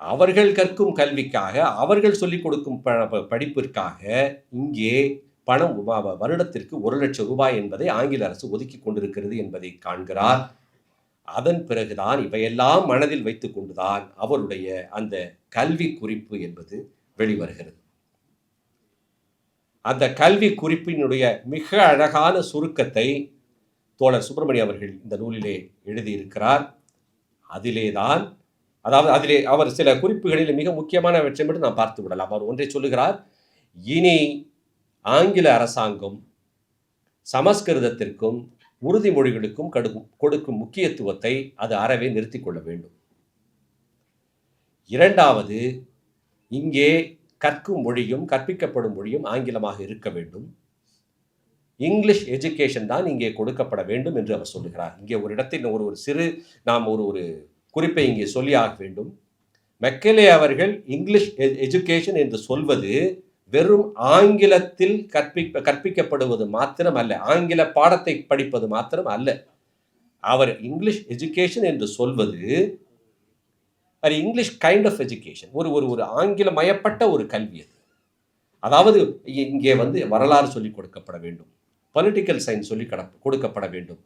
அவர்கள் கற்கும் கல்விக்காக, அவர்கள் சொல்லிக் கொடுக்கும் படிப்பிற்காக இங்கே பணம் வருடத்திற்கு 1 லட்சம் ரூபாய் என்பதை ஆங்கில அரசு ஒதுக்கி கொண்டிருக்கிறது என்பதை காண்கிறார். அதன் பிறகுதான் இவையெல்லாம் மனதில் வைத்துக் கொண்டுதான் அவருடைய அந்த கல்வி குறிப்பு என்பது வெளிவருகிறது. அந்த கல்வி குறிப்பினுடைய மிக அழகான சுருக்கத்தை தோழர் சுப்பிரமணியம் அவர்கள் இந்த நூலிலே எழுதியிருக்கிறார். அதிலே அவர் சில குறிப்புகளில் மிக முக்கியமானவற்றை மட்டும் நாம் பார்த்து விடலாம். அவர் ஒன்றை சொல்லுகிறார்: இனி ஆங்கில அரசாங்கம் சமஸ்கிருதத்திற்கும் உறுதிமொழிகளுக்கும் கொடுக்கும் முக்கியத்துவத்தை அது அறவே நிறுத்திக் கொள்ள வேண்டும். இரண்டாவது, இங்கே கற்கும் மொழியும் கற்பிக்கப்படும் மொழியும் ஆங்கிலமாக இருக்க வேண்டும். இங்கிலீஷ் எஜுகேஷன் தான் இங்கே கொடுக்கப்பட வேண்டும் என்று அவர் சொல்லுகிறார். இங்கே ஒரு இடத்தில் ஒரு சிறு நாம் ஒரு குறிப்பை இங்கே சொல்லி ஆக வேண்டும். மெக்கலே அவர்கள் இங்கிலீஷ் எஜுகேஷன் என்று சொல்வது வெறும் ஆங்கிலத்தில் கற்பிக்கப்படுவது மாத்திரம் அல்ல, ஆங்கில பாடத்தை படிப்பது மாத்திரம் அல்ல. அவர் இங்கிலீஷ் எஜுகேஷன் என்று சொல்வது இங்கிலீஷ் கைண்ட் ஆஃப் எஜுகேஷன், ஒரு ஆங்கிலமயப்பட்ட ஒரு கல்வி அது. அதாவது இங்கே வரலாறு சொல்லிக் கொடுக்கப்பட வேண்டும், பொலிட்டிக்கல் சயின்ஸ் சொல்லி கொடுக்கப்பட வேண்டும்,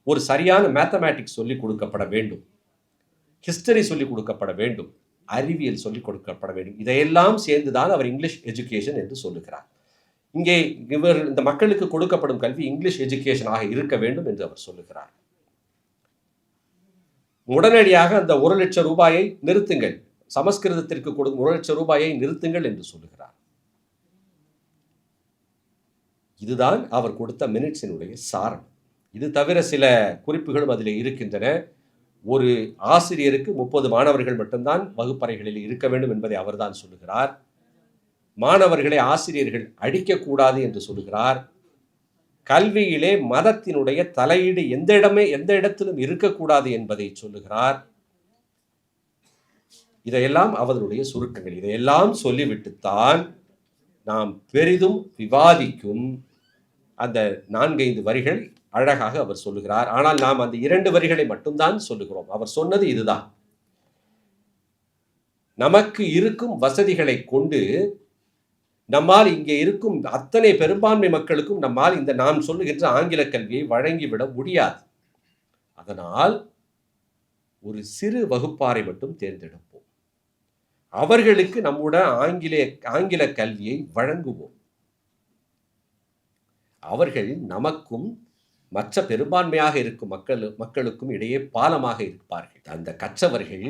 ஒரு சரியான மேத்தமேட்டிக்ஸ் சொல்லிக் கொடுக்கப்பட வேண்டும், ஹிஸ்டரி சொல்லிக் கொடுக்கப்பட வேண்டும், அறிவியல் சொல்லிக் கொடுக்கப்பட வேண்டும். இதையெல்லாம் சேர்ந்துதான் அவர் இங்கிலீஷ் எஜுகேஷன் என்று சொல்லுகிறார். இங்கே இந்த மக்களுக்கு கொடுக்கப்படும் கல்வி இங்கிலீஷ் எஜுகேஷனாக இருக்க வேண்டும் என்று அவர் சொல்லுகிறார். உடனடியாக அந்த 1 லட்சம் ரூபாயை நிறுத்துங்கள், சமஸ்கிருதத்திற்கு கொடுக்கும் 1 லட்சம் ரூபாயை நிறுத்துங்கள் என்று சொல்லுகிறார். இதுதான் அவர் கொடுத்த மினிட்ஸினுடைய சாரம். இது தவிர சில குறிப்புகளும் அதில் இருக்கின்றன. ஒரு ஆசிரியருக்கு 30 மாணவர்கள் மட்டும்தான் வகுப்பறைகளில் இருக்க வேண்டும் என்பதை அவர்தான் சொல்லுகிறார். மாணவர்களை ஆசிரியர்கள் அடிக்கக்கூடாது என்று சொல்லுகிறார். கல்வியிலே மதத்தினுடைய தலையீடு எந்த இடத்திலும் இருக்கக்கூடாது என்பதை சொல்லுகிறார். இதையெல்லாம் அவர்களுடைய சுருக்கங்கள். இதையெல்லாம் சொல்லிவிட்டுத்தான் நாம் பெரிதும் விவாதிக்கும் அந்த 4-5 வரிகள் அழகாக அவர் சொல்லுகிறார். ஆனால் நாம் அந்த 2 வரிகளை மட்டும்தான் சொல்லுகிறோம். அவர் சொன்னது இதுதான்: நமக்கு இருக்கும் வசதிகளை கொண்டு நம்மால் இங்கே இருக்கும் அத்தனை பெரும்பான்மை மக்களுக்கும் நம்மால் இந்த நாம் சொல்லுகின்ற ஆங்கில கல்வியை வழங்கிவிட முடியாது. அதனால் ஒரு சிறு வகுப்பாரை மட்டும் தேர்ந்தெடுப்போம், அவர்களுக்கு நம்முடைய ஆங்கில கல்வியை வழங்குவோம். அவர்கள் நமக்கும் மற்ற பெரும்பான்மையாக இருக்கும் மக்களுக்கும் இடையே பாலமாக இருப்பார்கள். அந்த கற்றவர்கள்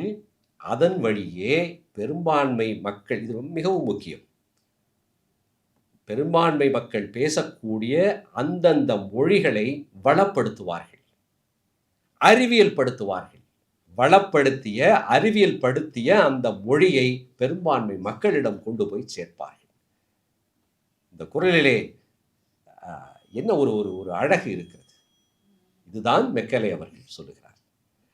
அதன் வழியே பெரும்பான்மை மக்கள், இது மிகவும் முக்கியம், பெரும்பான்மை மக்கள் பேசக்கூடிய அந்தந்த மொழிகளை வளப்படுத்துவார்கள், அறிவியல் படுத்துவார்கள். வளப்படுத்திய அறிவியல் படுத்திய அந்த மொழியை பெரும்பான்மை மக்களிடம் கொண்டு போய் சேர்ப்பார்கள். இந்த குரலிலே என்ன ஒரு அழகு இருக்கிறது. இதுதான் மெக்கலே அவர்கள் சொல்லுகிறார்.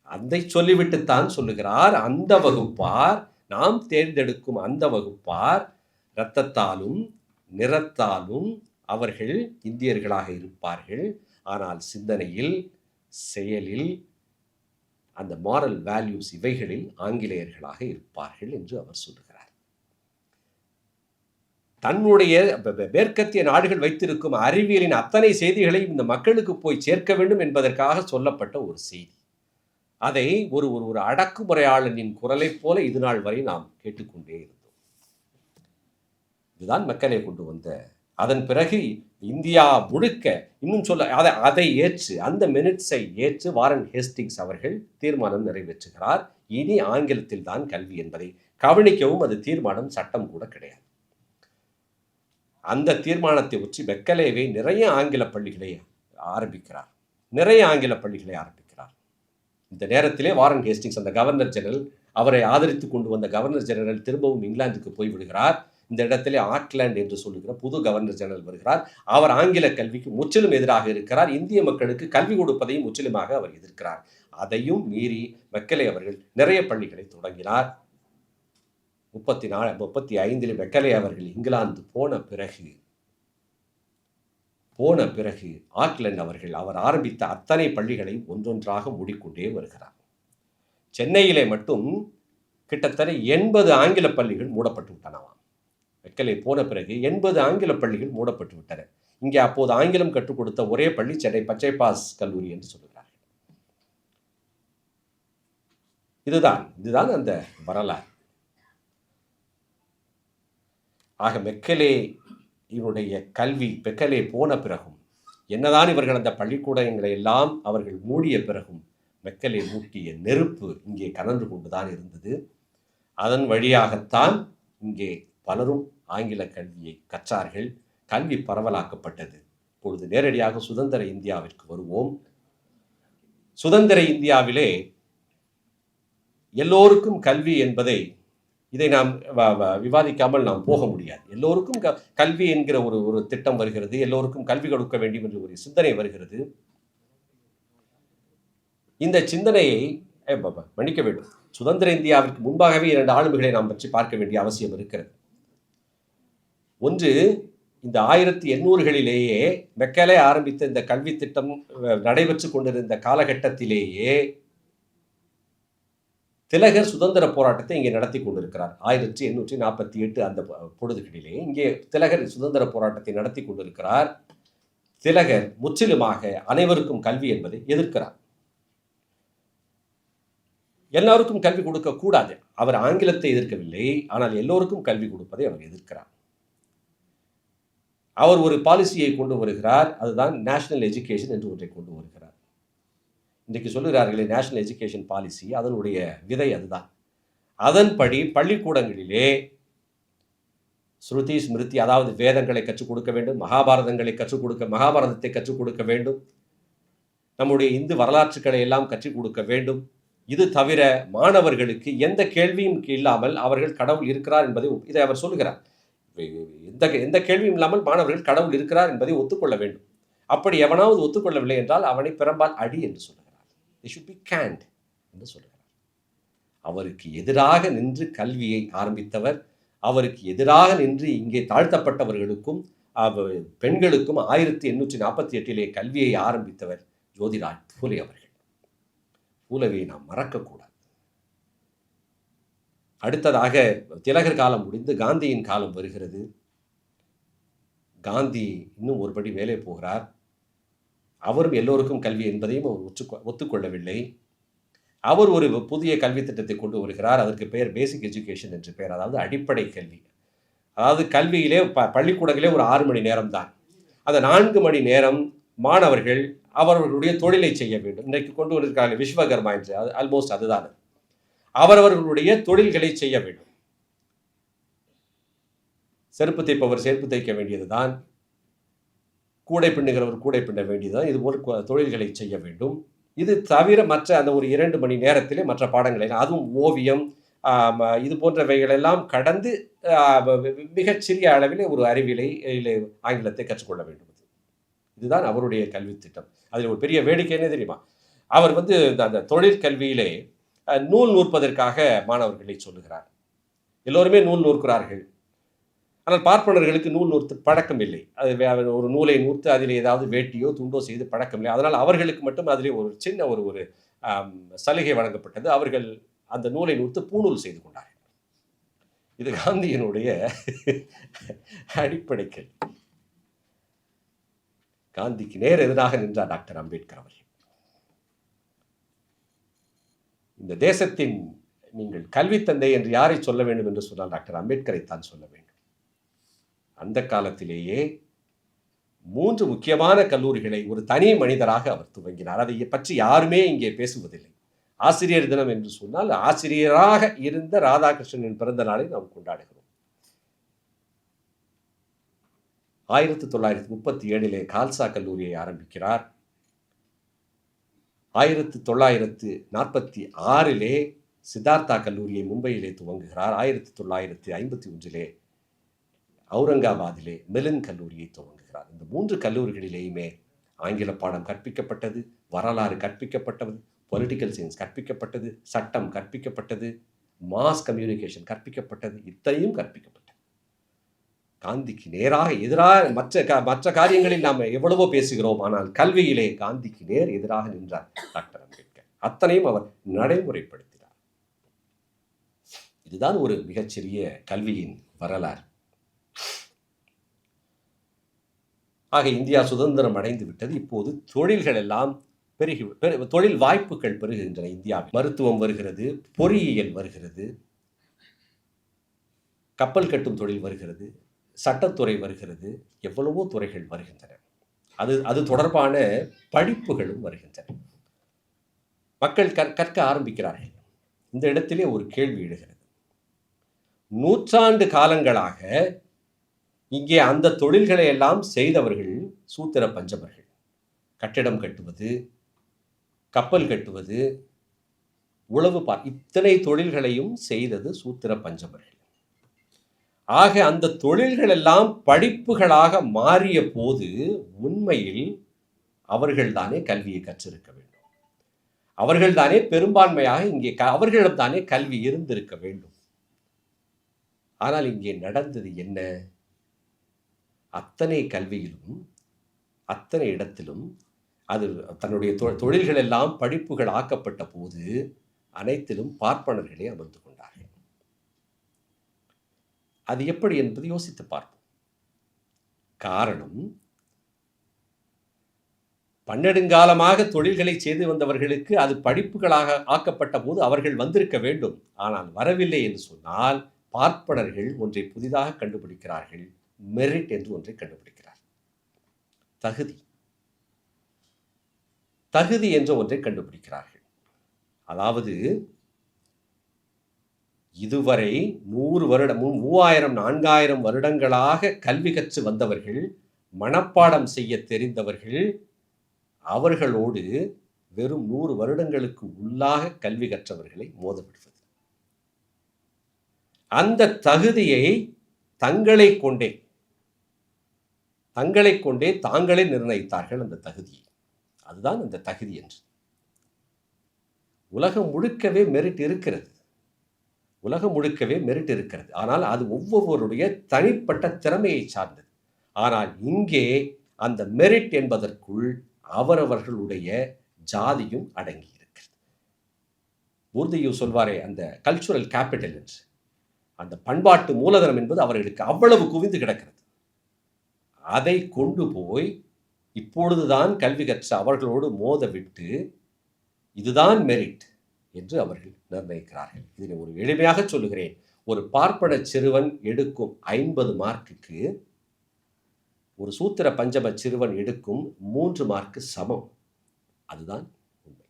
அதை சொல்லிவிட்டுத்தான் சொல்லுகிறார், அந்த வகுப்பார், நாம் தேர்ந்தெடுக்கும் அந்த வகுப்பார் இரத்தத்தாலும் நிறத்தாலும் அவர்கள் இந்தியர்களாக இருப்பார்கள், ஆனால் சிந்தனையில், செயலில், அந்த மாரல் வேல்யூஸ் இவைகளில் ஆங்கிலேயர்களாக இருப்பார்கள் என்று அவர் சொல்லுகிறார். தன்னுடைய மேற்கத்திய நாடுகள் வைத்திருக்கும் அறிவியலின் அத்தனை செய்திகளையும் இந்த மக்களுக்கு போய் சேர்க்க வேண்டும் என்பதற்காக சொல்லப்பட்ட ஒரு செய்தி. அதை ஒரு அடக்குமுறையாளனின் குரலை போல இது நாள் வரை நாம் கேட்டுக்கொண்டே இருந்தோம். இதுதான் மெக்கலே கொண்டு வந்த. அதன் பிறகு இந்தியா முழுக்க இன்னும் சொல்ல அதை ஏற்று, அந்த மினிட்ஸை ஏற்று வாரன் ஹேஸ்டிங்ஸ் அவர்கள் தீர்மானம் நிறைவேற்றுகிறார். இனி ஆங்கிலத்தில் தான் கல்வி என்பதை கவனிக்கவும் அது தீர்மானம், சட்டம் கூட கிடையாது. அந்த தீர்மானத்தை ஒற்றி மெக்கலேவை நிறைய ஆங்கில பள்ளிகளை ஆரம்பிக்கிறார். இந்த நேரத்திலே வாரன் ஹேஸ்டிங்ஸ், அந்த கவர்னர் ஜெனரல், அவரை ஆதரித்து கொண்டு வந்த கவர்னர் ஜெனரல் திரும்பவும் இங்கிலாந்துக்கு போய்விடுகிறார். இந்த இடத்திலே ஆக்லாந்து என்று சொல்லுகிற புது கவர்னர் ஜெனரல் வருகிறார். அவர் ஆங்கில கல்விக்கு முற்றிலும் எதிராக இருக்கிறார். இந்திய மக்களுக்கு கல்வி கொடுப்பதையும் முற்றிலுமாக அவர் எதிர்க்கிறார். அதையும் மீறி மெக்கலே அவர்கள் நிறைய பள்ளிகளை தொடங்கினார். 35 மெக்கலே அவர்கள் இங்கிலாந்து போன பிறகு ஆக்லாந்து அவர் ஆரம்பித்த அத்தனை பள்ளிகளை ஒன்றொன்றாக மூடிக்கொண்டே வருகிறார். சென்னையிலே மட்டும் கிட்டத்தட்ட 80 ஆங்கில பள்ளிகள் மூடப்பட்டு விட்டனவாம். மெக்கலே போன பிறகு 80 ஆங்கில பள்ளிகள் மூடப்பட்டு விட்டன. இங்கே அப்போது ஆங்கிலம் கற்றுக் கொடுத்த ஒரே பள்ளி சென்னை பச்சைப்பாஸ் கல்லூரி என்று சொல்லுகிறார்கள். இதுதான் அந்த வரலாறு. ஆக மெக்கலே போன பிறகும், என்னதான் இவர்கள் அந்த பள்ளிக்கூடங்களை எல்லாம் அவர்கள் மூடிய பிறகும், மெக்கலே மூட்டிய நெருப்பு இங்கே கனன்று கொண்டுதான் இருந்தது. அதன் வழியாகத்தான் இங்கே பலரும் ஆங்கில கல்வியை கற்றார்கள். கல்வி பரவலாக்கப்பட்டது. இப்பொழுது நேரடியாக சுதந்திர இந்தியாவிற்கு வருவோம். சுதந்திர இந்தியாவிலே எல்லோருக்கும் கல்வி என்பதை இதை நாம் விவாதிக்காமல் நாம் போக முடியாது. எல்லோருக்கும் கல்வி என்கிற ஒரு திட்டம் வருகிறது. எல்லோருக்கும் கல்வி கொடுக்க வேண்டும் என்று ஒரு சிந்தனை வருகிறது. இந்த சிந்தனையை மன்னிக்க வேண்டும். சுதந்திர இந்தியாவிற்கு முன்பாகவே 2 ஆளுமைகளை நாம் பற்றி பார்க்க வேண்டிய அவசியம் இருக்கிறது. ஒன்று, இந்த 1800களிலேயே மெக்காலே ஆரம்பித்த இந்த கல்வி திட்டம் நடைபெற்றுக் கொண்டிருந்த காலகட்டத்திலேயே திலகர் சுதந்திர போராட்டத்தை இங்கே நடத்தி கொண்டிருக்கிறார். 1848 அந்த பொழுதுகளிலே இங்கே திலகர் சுதந்திர போராட்டத்தை நடத்தி கொண்டிருக்கிறார். திலகர் முற்றிலுமாக அனைவருக்கும் கல்வி என்பதை எதிர்க்கிறார். எல்லாருக்கும் கல்வி கொடுக்க கூடாது. அவர் ஆங்கிலத்தை எதிர்க்கவில்லை, ஆனால் எல்லோருக்கும் கல்வி கொடுப்பதை அவர் எதிர்க்கிறார். அவர் ஒரு பாலிசியை கொண்டு வருகிறார். அதுதான் நேஷனல் எஜுகேஷன் என்று ஒன்றை கொண்டு வருகிறார். இன்றைக்கு சொல்லுகிறார்களே நேஷனல் எஜுகேஷன் பாலிசி, அதனுடைய விதை அதுதான். அதன்படி பள்ளிக்கூடங்களிலே ஸ்ருதி ஸ்மிருதி, அதாவது வேதங்களை கற்றுக் கொடுக்க வேண்டும், மகாபாரதத்தை கற்றுக் கொடுக்க வேண்டும், நம்முடைய இந்து வரலாற்றுக்களை எல்லாம் கற்றுக் கொடுக்க வேண்டும். இது தவிர மாணவர்களுக்கு எந்த கேள்வியும் இல்லாமல் அவர்கள் கடவுள் இருக்கிறார் என்பதை இதை அவர் சொல்லுகிறார். எந்த கேள்வியும் இல்லாமல் மாணவர்கள் கடவுள் இருக்கிறார் என்பதை ஒத்துக்கொள்ள வேண்டும். அப்படி எவனாவது ஒத்துக்கொள்ளவில்லை என்றால் அவனை பிறம்பால் அடி என்று சொல்லுகிறார். they should be canned என்று சொல்லுகிறார். அவருக்கு எதிராக நின்று கல்வியை ஆரம்பித்தவர், அவருக்கு எதிராக நின்று இங்கே தாழ்த்தப்பட்டவர்களுக்கும் பெண்களுக்கும் 1848 கல்வியை ஆரம்பித்தவர் ஜோதிராவ் பூலே அவர்கள். பூலேவை நாம் மறக்கக்கூடாது. அடுத்ததாக திலகர் காலம் முடிந்து காந்தியின் காலம் வருகிறது. காந்தி இன்னும் ஒருபடி மேலே போகிறார். அவரும் எல்லோருக்கும் கல்வி என்பதையும் அவர் ஒத்துக்கொள்ளவில்லை. அவர் ஒரு புதிய கல்வி திட்டத்தை கொண்டு வருகிறார். அதற்கு பெயர் பேசிக் எஜுகேஷன் என்று பெயர், அதாவது அடிப்படை கல்வி. அதாவது கல்வியிலே பள்ளிக்கூடங்களே ஒரு 6 மணி நேரம் தான். அந்த 4 மணி நேரம் மாணவர்கள் அவர்களுடைய தொழிலை செய்ய வேண்டும். இன்றைக்கு கொண்டு வந்திருக்காங்க விஸ்வகர்மா என்று, ஆல்மோஸ்ட் அதுதான். அவரவர்களுடைய தொழில்களை செய்ய வேண்டும். செருப்பு தைப்பவர் செருப்பு தைக்க வேண்டியதுதான், கூடை பின்னுகிறவர் கூடை பின்ன வேண்டியதுதான். இதுபோல் தொழில்களை செய்ய வேண்டும். இது தவிர மற்ற அந்த ஒரு 2 மணி நேரத்திலே மற்ற பாடங்களை, அதுவும் ஓவியம், இது போன்றவைகளெல்லாம் கடந்து மிகச்சிறிய அளவில் ஒரு அறிவியலை ஆங்கிலத்தை கற்றுக்கொள்ள வேண்டும். இதுதான் அவருடைய கல்வி திட்டம். அதில் ஒரு பெரிய வேடிக்கை என்ன தெரியுமா? அவர் அந்த தொழிற்கல்வியிலே நூல் நூற்பதற்காக மாணவர்களை சொல்லுகிறார். எல்லோருமே நூல் நூற்கிறார்கள். ஆனால் பார்ப்பனர்களுக்கு நூல் நூற்று பழக்கம் இல்லை. அது ஒரு நூலை நூற்று அதில் ஏதாவது வேட்டியோ துண்டோ செய்து பழக்கம் இல்லை. அதனால் அவர்களுக்கு மட்டும் அதிலே ஒரு சின்ன ஒரு சலுகை வழங்கப்பட்டது. அவர்கள் அந்த நூலை நூற்று பூணூல் செய்து கொண்டார்கள். இது காந்தியினுடைய அடிப்படை கேள்வி. காந்திக்கு நேர் எதிராக நின்றார் டாக்டர் அம்பேத்கர் அவர்கள். இந்த தேசத்தின் நீங்கள் கல்வி தந்தை என்று யாரை சொல்ல வேண்டும் என்று சொன்னால் டாக்டர் அம்பேத்கரை தான் சொல்ல வேண்டும். அந்த காலத்திலேயே 3 முக்கியமான கல்லூரிகளை ஒரு தனி மனிதராக அவர் துவங்கினார். அதை பற்றி யாருமே இங்கே பேசுவதில்லை. ஆசிரியர் தினம் என்று சொன்னால் ஆசிரியராக இருந்த ராதாகிருஷ்ணனின் பிறந்த நாளை நாம் கொண்டாடுகிறோம். 1937 கால்சா கல்லூரியை ஆரம்பிக்கிறார். 1946 சித்தார்த்தா கல்லூரியை மும்பையிலே துவங்குகிறார். 1951 அவுரங்காபாதிலே மெலின் கல்லூரியை துவங்குகிறார். இந்த 3 கல்லூரிகளிலேயுமே ஆங்கில பாடம் கற்பிக்கப்பட்டது, வரலாறு கற்பிக்கப்பட்டது, பொலிட்டிக்கல் சயின்ஸ் கற்பிக்கப்பட்டது, சட்டம் கற்பிக்கப்பட்டது, மாஸ் கம்யூனிகேஷன் கற்பிக்கப்பட்டது, இத்தனையும் கற்பிக்கப்பட்டது. காந்திக்கு நேராக எதிராக மற்ற காரியங்களில் நாம் எவ்வளவோ பேசுகிறோம், ஆனால் கல்வியிலே காந்திக்கு நேர் எதிராக நின்றார் டாக்டர் அம்பேத்கர். அத்தனையும் அவர் நடைமுறைப்படுத்தினார். இதுதான் ஒரு மிகச்சிறிய கல்வியின் வரலாறு. ஆக இந்தியா சுதந்திரம் அடைந்து விட்டது. இப்போது தொழில்கள் எல்லாம் தொழில் வாய்ப்புகள் பெருகின்றன. இந்தியாவில் மருத்துவம் வருகிறது, பொறியியல் வருகிறது, கப்பல் கட்டும் தொழில் வருகிறது, சட்டத்துறை வருகிறது, எவ்வளவோ துறைகள் வருகின்றன. அது தொடர்பான படிப்புகளும் வருகின்றன. மக்கள் கற்க ஆரம்பிக்கிறார்கள். இந்த இடத்திலே ஒரு கேள்வி எழுகிறது. 100 காலங்களாக இங்கே அந்த தொழில்களை எல்லாம் செய்தவர்கள் சூத்திர பஞ்சமர்கள். கட்டிடம் கட்டுவது, கப்பல் கட்டுவது, உழவு இத்தனை தொழில்களையும் செய்தது சூத்திர பஞ்சமர்கள். ஆக அந்த தொழில்கள் எல்லாம் படிப்புகளாக மாறிய போது உண்மையில் அவர்கள்தானே கல்வியை கற்றிருக்க வேண்டும். அவர்கள்தானே பெரும்பான்மையாக இங்கே அவர்களிடம்தானே கல்வி இருந்திருக்க வேண்டும். ஆனால் இங்கே நடந்தது என்ன? அத்தனை கல்வியிலும் அத்தனை இடத்திலும் அது தன்னுடைய தொழில்கள் எல்லாம் படிப்புகள் ஆக்கப்பட்ட போது அனைத்திலும் பார்ப்பனர்களே அமர்ந்து கொண்டார்கள். அது எப்படி என்பது யோசித்து பார்ப்போம். காரணம், பன்னெடுங்காலமாக தொழில்களை செய்து வந்தவர்களுக்கு அது படிப்புகளாக ஆக்கப்பட்ட போது அவர்கள் வந்திருக்க வேண்டும். ஆனால் வரவில்லை என்று சொன்னால் பார்ப்பனர்கள் ஒன்றை புதிதாக கண்டுபிடிக்கிறார்கள். மெரிட் என்று ஒன்றை கண்டுபிடிக்கிறார். தகுதி என்ற ஒன்றை கண்டுபிடிக்கிறார்கள். அதாவது இதுவரை 100 வருடமும் 3000 4000 வருடங்களாக கல்வி கற்று வந்தவர்கள், மனப்பாடம் செய்ய தெரிந்தவர்கள், அவர்களோடு வெறும் 100 வருடங்களுக்கு உள்ளாக கல்வி கற்றவர்களை மோதவிடுவது. அந்த தகுதியை தங்களை கொண்டே தாங்களே நிர்ணயித்தார்கள். அந்த தகுதியை, அதுதான் அந்த தகுதி என்று. உலகம் முழுக்கவே மெரிட் இருக்கிறது. ஆனால் அது ஒவ்வொருவருடைய தனிப்பட்ட திறமையை சார்ந்தது. ஆனால் இங்கே அந்த மெரிட் என்பதற்குள் அவரவர்களுடைய ஜாதியும் அடங்கி இருக்கிறது. உறுதியு சொல்வாரே, அந்த கல்ச்சுரல் கேபிட்டல் என்று, அந்த பண்பாட்டு மூலதனம் என்பது அவர்களுக்கு அவ்வளவு குவிந்து கிடக்கிறது. அதை கொண்டு போய் இப்பொழுதுதான் கல்வி கற்ற அவர்களோடு மோதவிட்டு இதுதான் மெரிட் என்று அவர்கள் நிர்ணயிக்கிறார்கள். இதை ஒரு எளிமையாக சொல்லுகிறேன். ஒரு பார்ப்பன சிறுவன் எடுக்கும் 50 மார்க்குக்கு ஒரு சூத்திர பஞ்சம சிறுவன் எடுக்கும் 3 மார்க்கு சமம். அதுதான் உண்மை.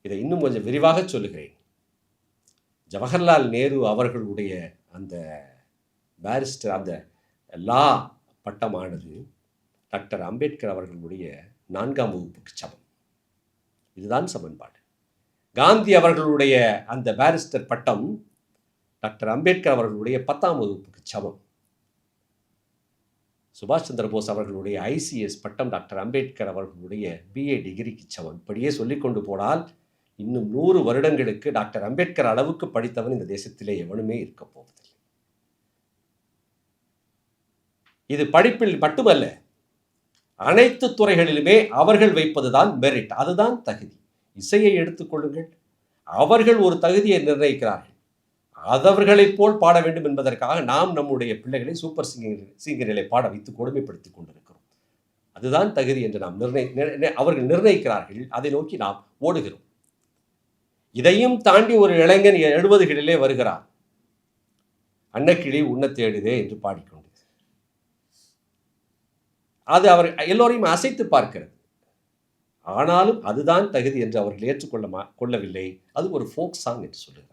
இதை இன்னும் கொஞ்சம் விரிவாக சொல்லுகிறேன். ஜவஹர்லால் நேரு அவர்களுடைய அந்த பாரிஸ்டர், அந்த லா பட்டமானது டாக்டர் அம்பேத்கர் அவர்களுடைய 4ஆம் வகுப்புக்கு சமம். இதுதான் சமன்பாடு. காந்தி அவர்களுடைய அந்த பாரிஸ்டர் பட்டம் டாக்டர் அம்பேத்கர் அவர்களுடைய 10ஆம் வகுப்புக்கு சமம். சுபாஷ் சந்திர போஸ் அவர்களுடைய ICS பட்டம் டாக்டர் அம்பேத்கர் அவர்களுடைய BA டிகிரிக்கு சமம். இப்படியே சொல்லிக்கொண்டு போனால் இன்னும் 100 வருடங்களுக்கு டாக்டர் அம்பேத்கர் அளவுக்கு படித்தவன் இந்த தேசத்திலே எவனுமே இருக்க போவதில்லை. இது படிப்பில் மட்டுமல்ல, அனைத்து துறைகளிலுமே அவர்கள் வைப்பதுதான் மெரிட், அதுதான் தகுதி. இசையை எடுத்துக்கொள்ளுங்கள், அவர்கள் ஒரு தகுதியை நிர்ணயிக்கிறார்கள். அதவர்களைப் போல் பாட வேண்டும் என்பதற்காக நாம் நம்முடைய பிள்ளைகளை சூப்பர் சிங்கர்களை பாட வைத்து கொடுமைப்படுத்திக் கொண்டிருக்கிறோம். அதுதான் தகுதி என்று நாம் அவர்கள் நிர்ணயிக்கிறார்கள். அதை நோக்கி நாம் ஓடுகிறோம். இதையும் தாண்டி ஒரு இளைஞன் 70களிலே வருகிறார். அன்னக்கிளி உண்ண தேடுதே என்று பாடிக்கொண்டு, அது அவர் எல்லோரையும் அசைத்து பார்க்கிறது. ஆனாலும் அதுதான் தகுதி என்று அவர்கள் ஏற்றுக்கொள்ளவில்லை. அது ஒரு ஃபோக் சாங் என்று சொல்லுகிறார்கள்.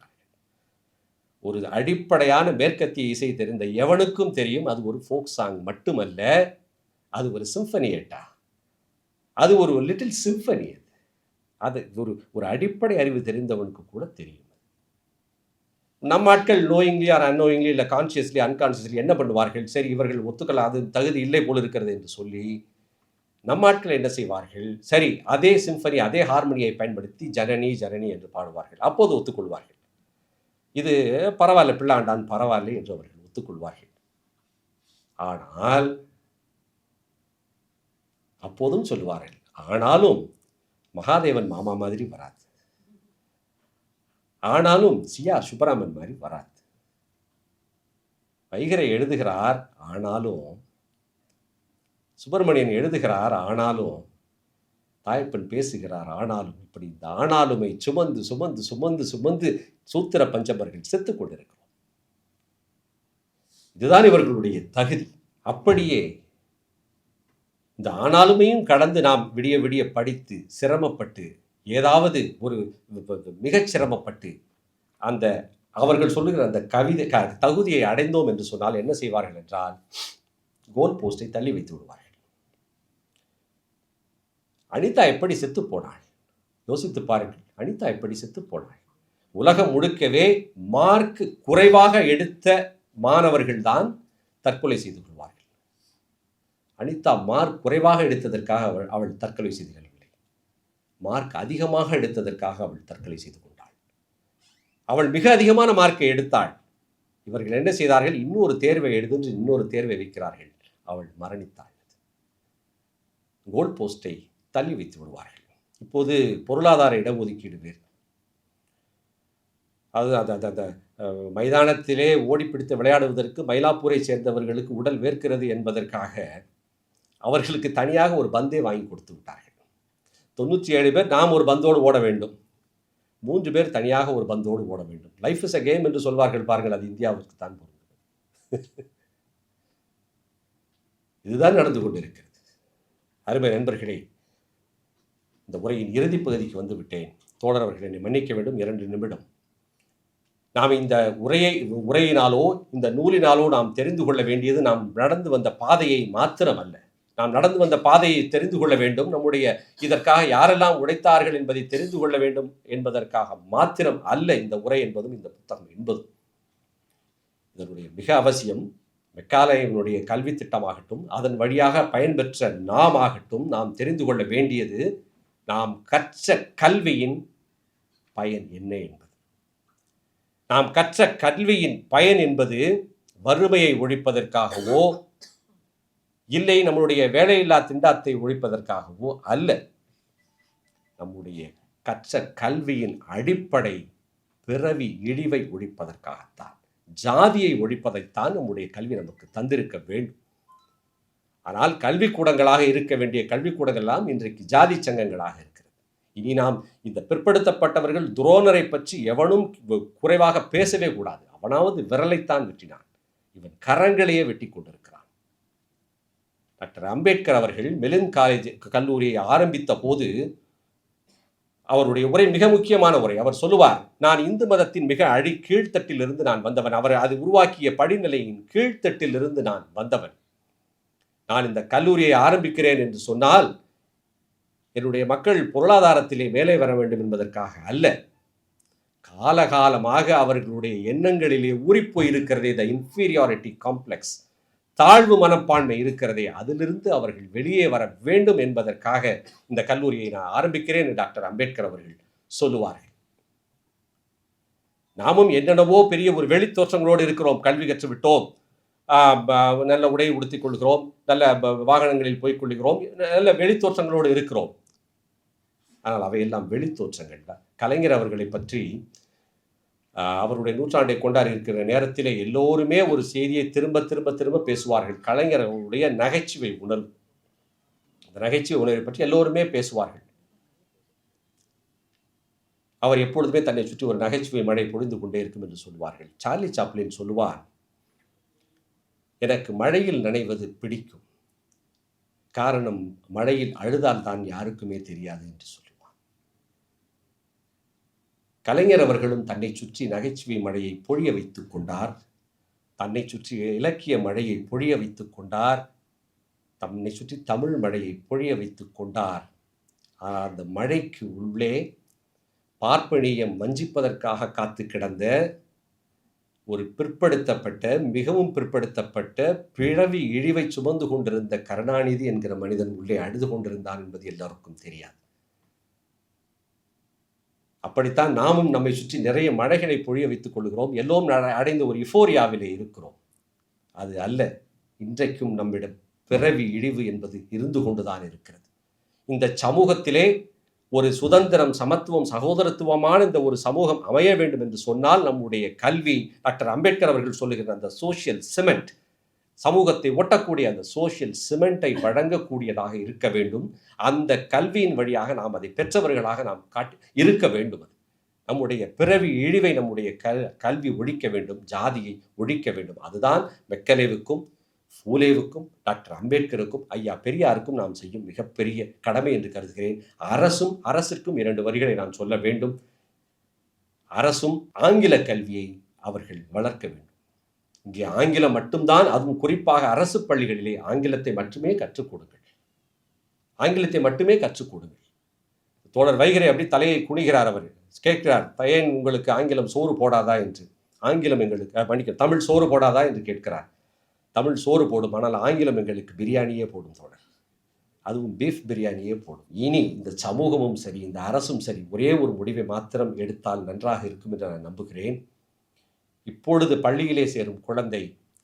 ஒரு அடிப்படையான மேற்கத்திய இசை தெரிந்த எவனுக்கும் தெரியும் அது ஒரு ஃபோக் சாங் மட்டுமல்ல, அது ஒரு சிம்பனியேட்டா, அது ஒரு லிட்டில் சிம்பனி. அது ஒரு அடிப்படை அறிவு தெரிந்தவனுக்கு கூட தெரியும். நம்ம ஆட்கள் நோயிங்லி ஆர் அன்னோயிங்லி, இல்லை கான்சியஸ்லி அன்கான்சியஸ்லி என்ன பண்ணுவார்கள்? சரி, இவர்கள் ஒத்துக்கலாம், அது தகுதி இல்லை போல் இருக்கிறது என்று சொல்லி நம்ம ஆட்கள் என்ன செய்வார்கள்? சரி, அதே சிம்பனி, அதே ஹார்மோனியை பயன்படுத்தி ஜனனி ஜனனி என்று பாடுவார்கள். அப்போது ஒத்துக்கொள்வார்கள். இது பரவாயில்ல, பிள்ளாண்டான் பரவாயில்லை என்று அவர்கள் ஒத்துக்கொள்வார்கள். ஆனால் அப்போதும் சொல்லுவார்கள், ஆனாலும் மகாதேவன் மாமா மாதிரி வராது, ஆனாலும் CR சுப்பராமன் மாதிரி வராது. வைகரை எழுதுகிறார், ஆனாலும் சுப்பிரமணியன் எழுதுகிறார், ஆனாலும் தாயப்பன் பேசுகிறார், ஆனாலும் இப்படி இந்த ஆனாலுமை சுமந்து சுமந்து சுமந்து சுமந்து சூத்திர பஞ்சமர்கள் செத்துக் கொண்டிருக்கிறோம். இதுதான் இவர்களுடைய தகுதி. அப்படியே இந்த ஆனாலுமையும் கடந்து நாம் விடிய விடிய படித்து சிரமப்பட்டு ஏதாவது ஒரு மிகச் சிரமப்பட்டு அந்த அவர்கள் சொல்லுகிற அந்த தகுதியை அடைந்தோம் என்று சொன்னால் என்ன செய்வார்கள் என்றால் கோல் போஸ்டை தள்ளி வைத்து விடுவார்கள். அனிதா எப்படி செத்து போனாள் யோசித்து பாருங்கள். அனிதா எப்படி செத்து போனாள்? உலகம் முழுக்கவே மார்க் குறைவாக எடுத்த மாணவர்கள் தான் தற்கொலை செய்து கொள்வார்கள். அனிதா மார்க் குறைவாக எடுத்ததற்காக அவள் தற்கொலை செய்து கொள்ளவில்லை. மார்க் அதிகமாக எடுத்ததற்காக அவள் தற்கொலை செய்து கொண்டாள். அவள் மிக அதிகமான மார்க்கை எடுத்தாள். இவர்கள் என்ன செய்தார்கள்? இன்னொரு தேர்வை எழுதுன்று இன்னொரு தேர்வை வைக்கிறார்கள். அவள் மரணித்தாள். கோல் போஸ்டை தள்ளி வைத்து விடுவார்கள். இப்போது பொருளாதார இடஒதுக்கீடு வேறு. அது அந்த மைதானத்திலே ஓடிப்பிடித்து விளையாடுவதற்கு மயிலாப்பூரை சேர்ந்தவர்களுக்கு உடல் வேர்க்கிறது என்பதற்காக அவர்களுக்கு தனியாக ஒரு பந்தே வாங்கி கொடுத்து விட்டார்கள். 97 பேர் நாம் ஒரு பந்தோடு ஓட வேண்டும், 3 பேர் தனியாக ஒரு பந்தோடு ஓட வேண்டும். லைஃப் இஸ் அ கேம் என்று சொல்வார்கள் பாருங்கள், அது இந்தியாவிற்கு தான் பொருந்தும். இதுதான் நடந்து கொண்டிருக்கிறது. அருமை நண்பர்களே, இந்த உரையின் இறுதி பகுதிக்கு வந்து விட்டேன். தோழர் அவர்கள் என்னை மன்னிக்க வேண்டும். 2 நிமிடம். நாம் இந்த உரையினாலோ இந்த நூலினாலோ நாம் தெரிந்து கொள்ள வேண்டியது நாம் நடந்து வந்த பாதையை மாத்திரம் அல்ல. நாம் நடந்து வந்த பாதையை தெரிந்து கொள்ள வேண்டும். நம்முடைய இதற்காக யாரெல்லாம் உழைத்தார்கள் என்பதை தெரிந்து கொள்ள வேண்டும் என்பதற்காக மாத்திரம் அல்ல இந்த உரை என்பதும் இந்த புத்தகம் என்பதும். இதனுடைய மிக அவசியம். மெக்காலேயினுடைய கல்வி திட்டமாகட்டும், அதன் வழியாக பயன்பெற்ற நாம் ஆகட்டும், நாம் தெரிந்து கொள்ள வேண்டியது நாம் கற்ற கல்வியின் பயன் என்ன என்பது. நாம் கற்ற கல்வியின் பயன் என்பது வறுமையை ஒழிப்பதற்காகவோ இல்லை நம்முடைய வேலையில்லா திண்டாட்டத்தை ஒழிப்பதற்காகவோ அல்ல. நம்முடைய கற்ற கல்வியின் அடிப்படை பிறவி இழிவை ஒழிப்பதற்காகத்தான், ஜாதியை ஒழிப்பதைத்தான் நம்முடைய கல்வி நமக்கு தந்திருக்க வேண்டும். ஆனால் கல்விக்கூடங்களாக இருக்க வேண்டிய கல்விக்கூடங்கள்லாம் இன்றைக்கு ஜாதி சங்கங்களாக இருக்கிறது. இனி நாம் இந்த பிற்படுத்தப்பட்டவர்கள் துரோணரை பற்றி எவனும் குறைவாக பேசவே கூடாது. அவனாவது விரலைத்தான் வெட்டினான், இவன் கரங்களையே வெட்டி கொண்டிருக்கிறான். டாக்டர் அம்பேத்கர் அவர்கள் மெலின் கல்லூரியை ஆரம்பித்த போது அவருடைய உரை மிக முக்கியமான உரை. அவர் சொல்லுவார், நான் இந்து மதத்தின் மிக கீழ்த்தட்டிலிருந்து நான் வந்தவன். அவர் அது உருவாக்கிய படிநிலையின் கீழ்த்தட்டிலிருந்து நான் வந்தவன். நான் இந்த கல்லூரியை ஆரம்பிக்கிறேன் என்று சொன்னால் என்னுடைய மக்கள் பொருளாதாரத்திலே மேலே வர வேண்டும் என்பதற்காக அல்ல. காலகாலமாக அவர்களுடைய எண்ணங்களிலே ஊறிப்போய் இருக்கிறதே த இன்ஃபீரியாரிட்டி காம்ப்ளெக்ஸ், தாழ்வு மனப்பான்மை இருக்கிறதே, அதிலிருந்து அவர்கள் வெளியே வர வேண்டும் என்பதற்காக இந்த கல்லூரியை நான் ஆரம்பிக்கிறேன் என்று டாக்டர் அம்பேத்கர் அவர்கள் சொல்லுவார்கள். நாமும் என்னென்னவோ பெரிய ஒரு வெளித்தோற்றங்களோடு இருக்கிறோம். கல்வி கற்று விட்டோம், நல்ல உடையை உடுத்திக் கொள்கிறோம், நல்ல வாகனங்களில் போய்க் கொள்கிறோம், நல்ல வெளித்தோற்றங்களோடு இருக்கிறோம். ஆனால் அவையெல்லாம் வெளித்தோற்றங்கள் தான். கலைஞர் அவர்களை பற்றி அவருடைய நூற்றாண்டை கொண்டாடி இருக்கிற நேரத்திலே எல்லோருமே ஒரு செய்தியை திரும்ப திரும்ப திரும்ப பேசுவார்கள். கலைஞர் அவருடைய நகைச்சுவை உணர்வு, அந்த நகைச்சுவை உணர்வை பற்றி எல்லோருமே பேசுவார்கள். அவர் எப்பொழுதுமே தன்னை சுற்றி ஒரு நகைச்சுவை மழை பொழிந்து கொண்டே இருக்கும் என்று சொல்வார்கள். சார்லி சாப்ளின் சொல்லுவார், எனக்கு மழையில் நனைவது பிடிக்கும், காரணம் மழையில் அழுதால் தான் யாருக்குமே தெரியாது என்று சொல்லுவார். கலைஞர் அவர்களும் தன்னை சுற்றி நகைச்சுவை மழையை பொழிய வைத்துக் கொண்டார், தன்னை சுற்றி இலக்கிய மழையை பொழிய வைத்துக் கொண்டார், தன்னை சுற்றி தமிழ் மழையை பொழிய வைத்துக் கொண்டார். அந்த மழைக்கு உள்ளே பார்ப்பனியம் வஞ்சிப்பதற்காக காத்து கிடந்த ஒரு பிற்படுத்தப்பட்ட, மிகவும் பிற்படுத்தப்பட்ட, பிறவி இழிவை சுமந்து கொண்டிருந்த கருணாநிதி என்கிற மனிதன் உள்ளே அழுது கொண்டிருந்தான் என்பது எல்லாருக்கும் தெரியாது. அப்படித்தான் நாமும் நம்மை சுற்றி நிறைய மழைகளை பொழிய வைத்துக் கொள்கிறோம். எல்லோரும் அடைந்த ஒரு யுஃபோரியாவிலே இருக்கிறோம். அது அல்ல, இன்றைக்கும் நம்மிடம் பிறவி இழிவு என்பது இருந்து கொண்டுதான் இருக்கிறது. இந்த சமூகத்திலே ஒரு சுதந்திரம், சமத்துவம், சகோதரத்துவமான இந்த ஒரு சமூகம் அமைய வேண்டும் என்று சொன்னால் நம்முடைய கல்வி, டாக்டர் அம்பேத்கர் அவர்கள் சொல்லுகிற அந்த சோஷியல் சிமெண்ட், சமூகத்தை ஒட்டக்கூடிய அந்த சோஷியல் சிமெண்ட்டை வழங்கக்கூடியதாக இருக்க வேண்டும். அந்த கல்வியின் வழியாக நாம் அதை பெற்றவர்களாக நாம் இருக்க வேண்டும். அது நம்முடைய பிறவி இழிவை நம்முடைய கல்வி ஒழிக்க வேண்டும், ஜாதியை ஒழிக்க வேண்டும். அதுதான் மெக்கலேவுக்கும் ஃபூலேவுக்கும் டாக்டர் அம்பேத்கருக்கும் ஐயா பெரியாருக்கும் நாம் செய்யும் மிகப்பெரிய கடமை என்று கருதுகிறேன். அரசிற்கும் 2 வரிகளை நான் சொல்ல வேண்டும். அரசும் ஆங்கில கல்வியை அவர்கள் வளர்க்க வேண்டும். இங்கே ஆங்கிலம் மட்டும்தான், அதுவும் குறிப்பாக அரசு பள்ளிகளிலே ஆங்கிலத்தை மட்டுமே கற்றுக் கொடுங்கள், ஆங்கிலத்தை மட்டுமே கற்றுக் கொடுங்கள். தோழர் வைகரை அப்படி தலையை குனிகிறார். அவர் கேட்கிறார், ஏன் உங்களுக்கு ஆங்கிலம் சோறு போடாதா என்று. ஆங்கிலம் எங்களுக்கு தமிழ் சோறு போடாதா என்று கேட்கிறார். தமிழ் சோறு போடும், ஆனால் ஆங்கிலம் எங்களுக்கு பிரியாணியே போடும் தோழர், அதுவும் பீஃப் பிரியாணியே போடும். இனி இந்த சமூகமும் சரி, இந்த அரசும் சரி, ஒரே ஒரு முடிவை மாத்திரம் எடுத்தால் நன்றாக இருக்கும் என்று நான் நம்புகிறேன். இப்பொழுது பள்ளியிலே சேரும் குழந்தை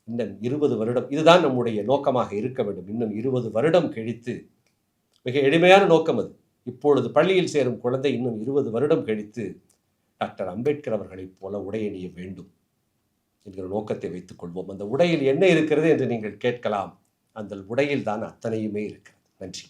இன்னும் 20 வருடம், இதுதான் நம்முடைய நோக்கமாக இருக்க வேண்டும். இன்னும் 20 வருடம் கழித்து, மிக எளிமையான நோக்கம் அது, இப்பொழுது பள்ளியில் சேரும் குழந்தை இன்னும் 20 வருடம் கழித்து டாக்டர் அம்பேத்கர் அவர்களைப் போல உடை அணிய வேண்டும் என்கிற நோக்கத்தை வைத்துக் கொள்வோம். அந்த உடையில் என்ன இருக்கிறது என்று நீங்கள் கேட்கலாம். அந்த உடையில் தான் அத்தனையுமே இருக்கிறது. நன்றி.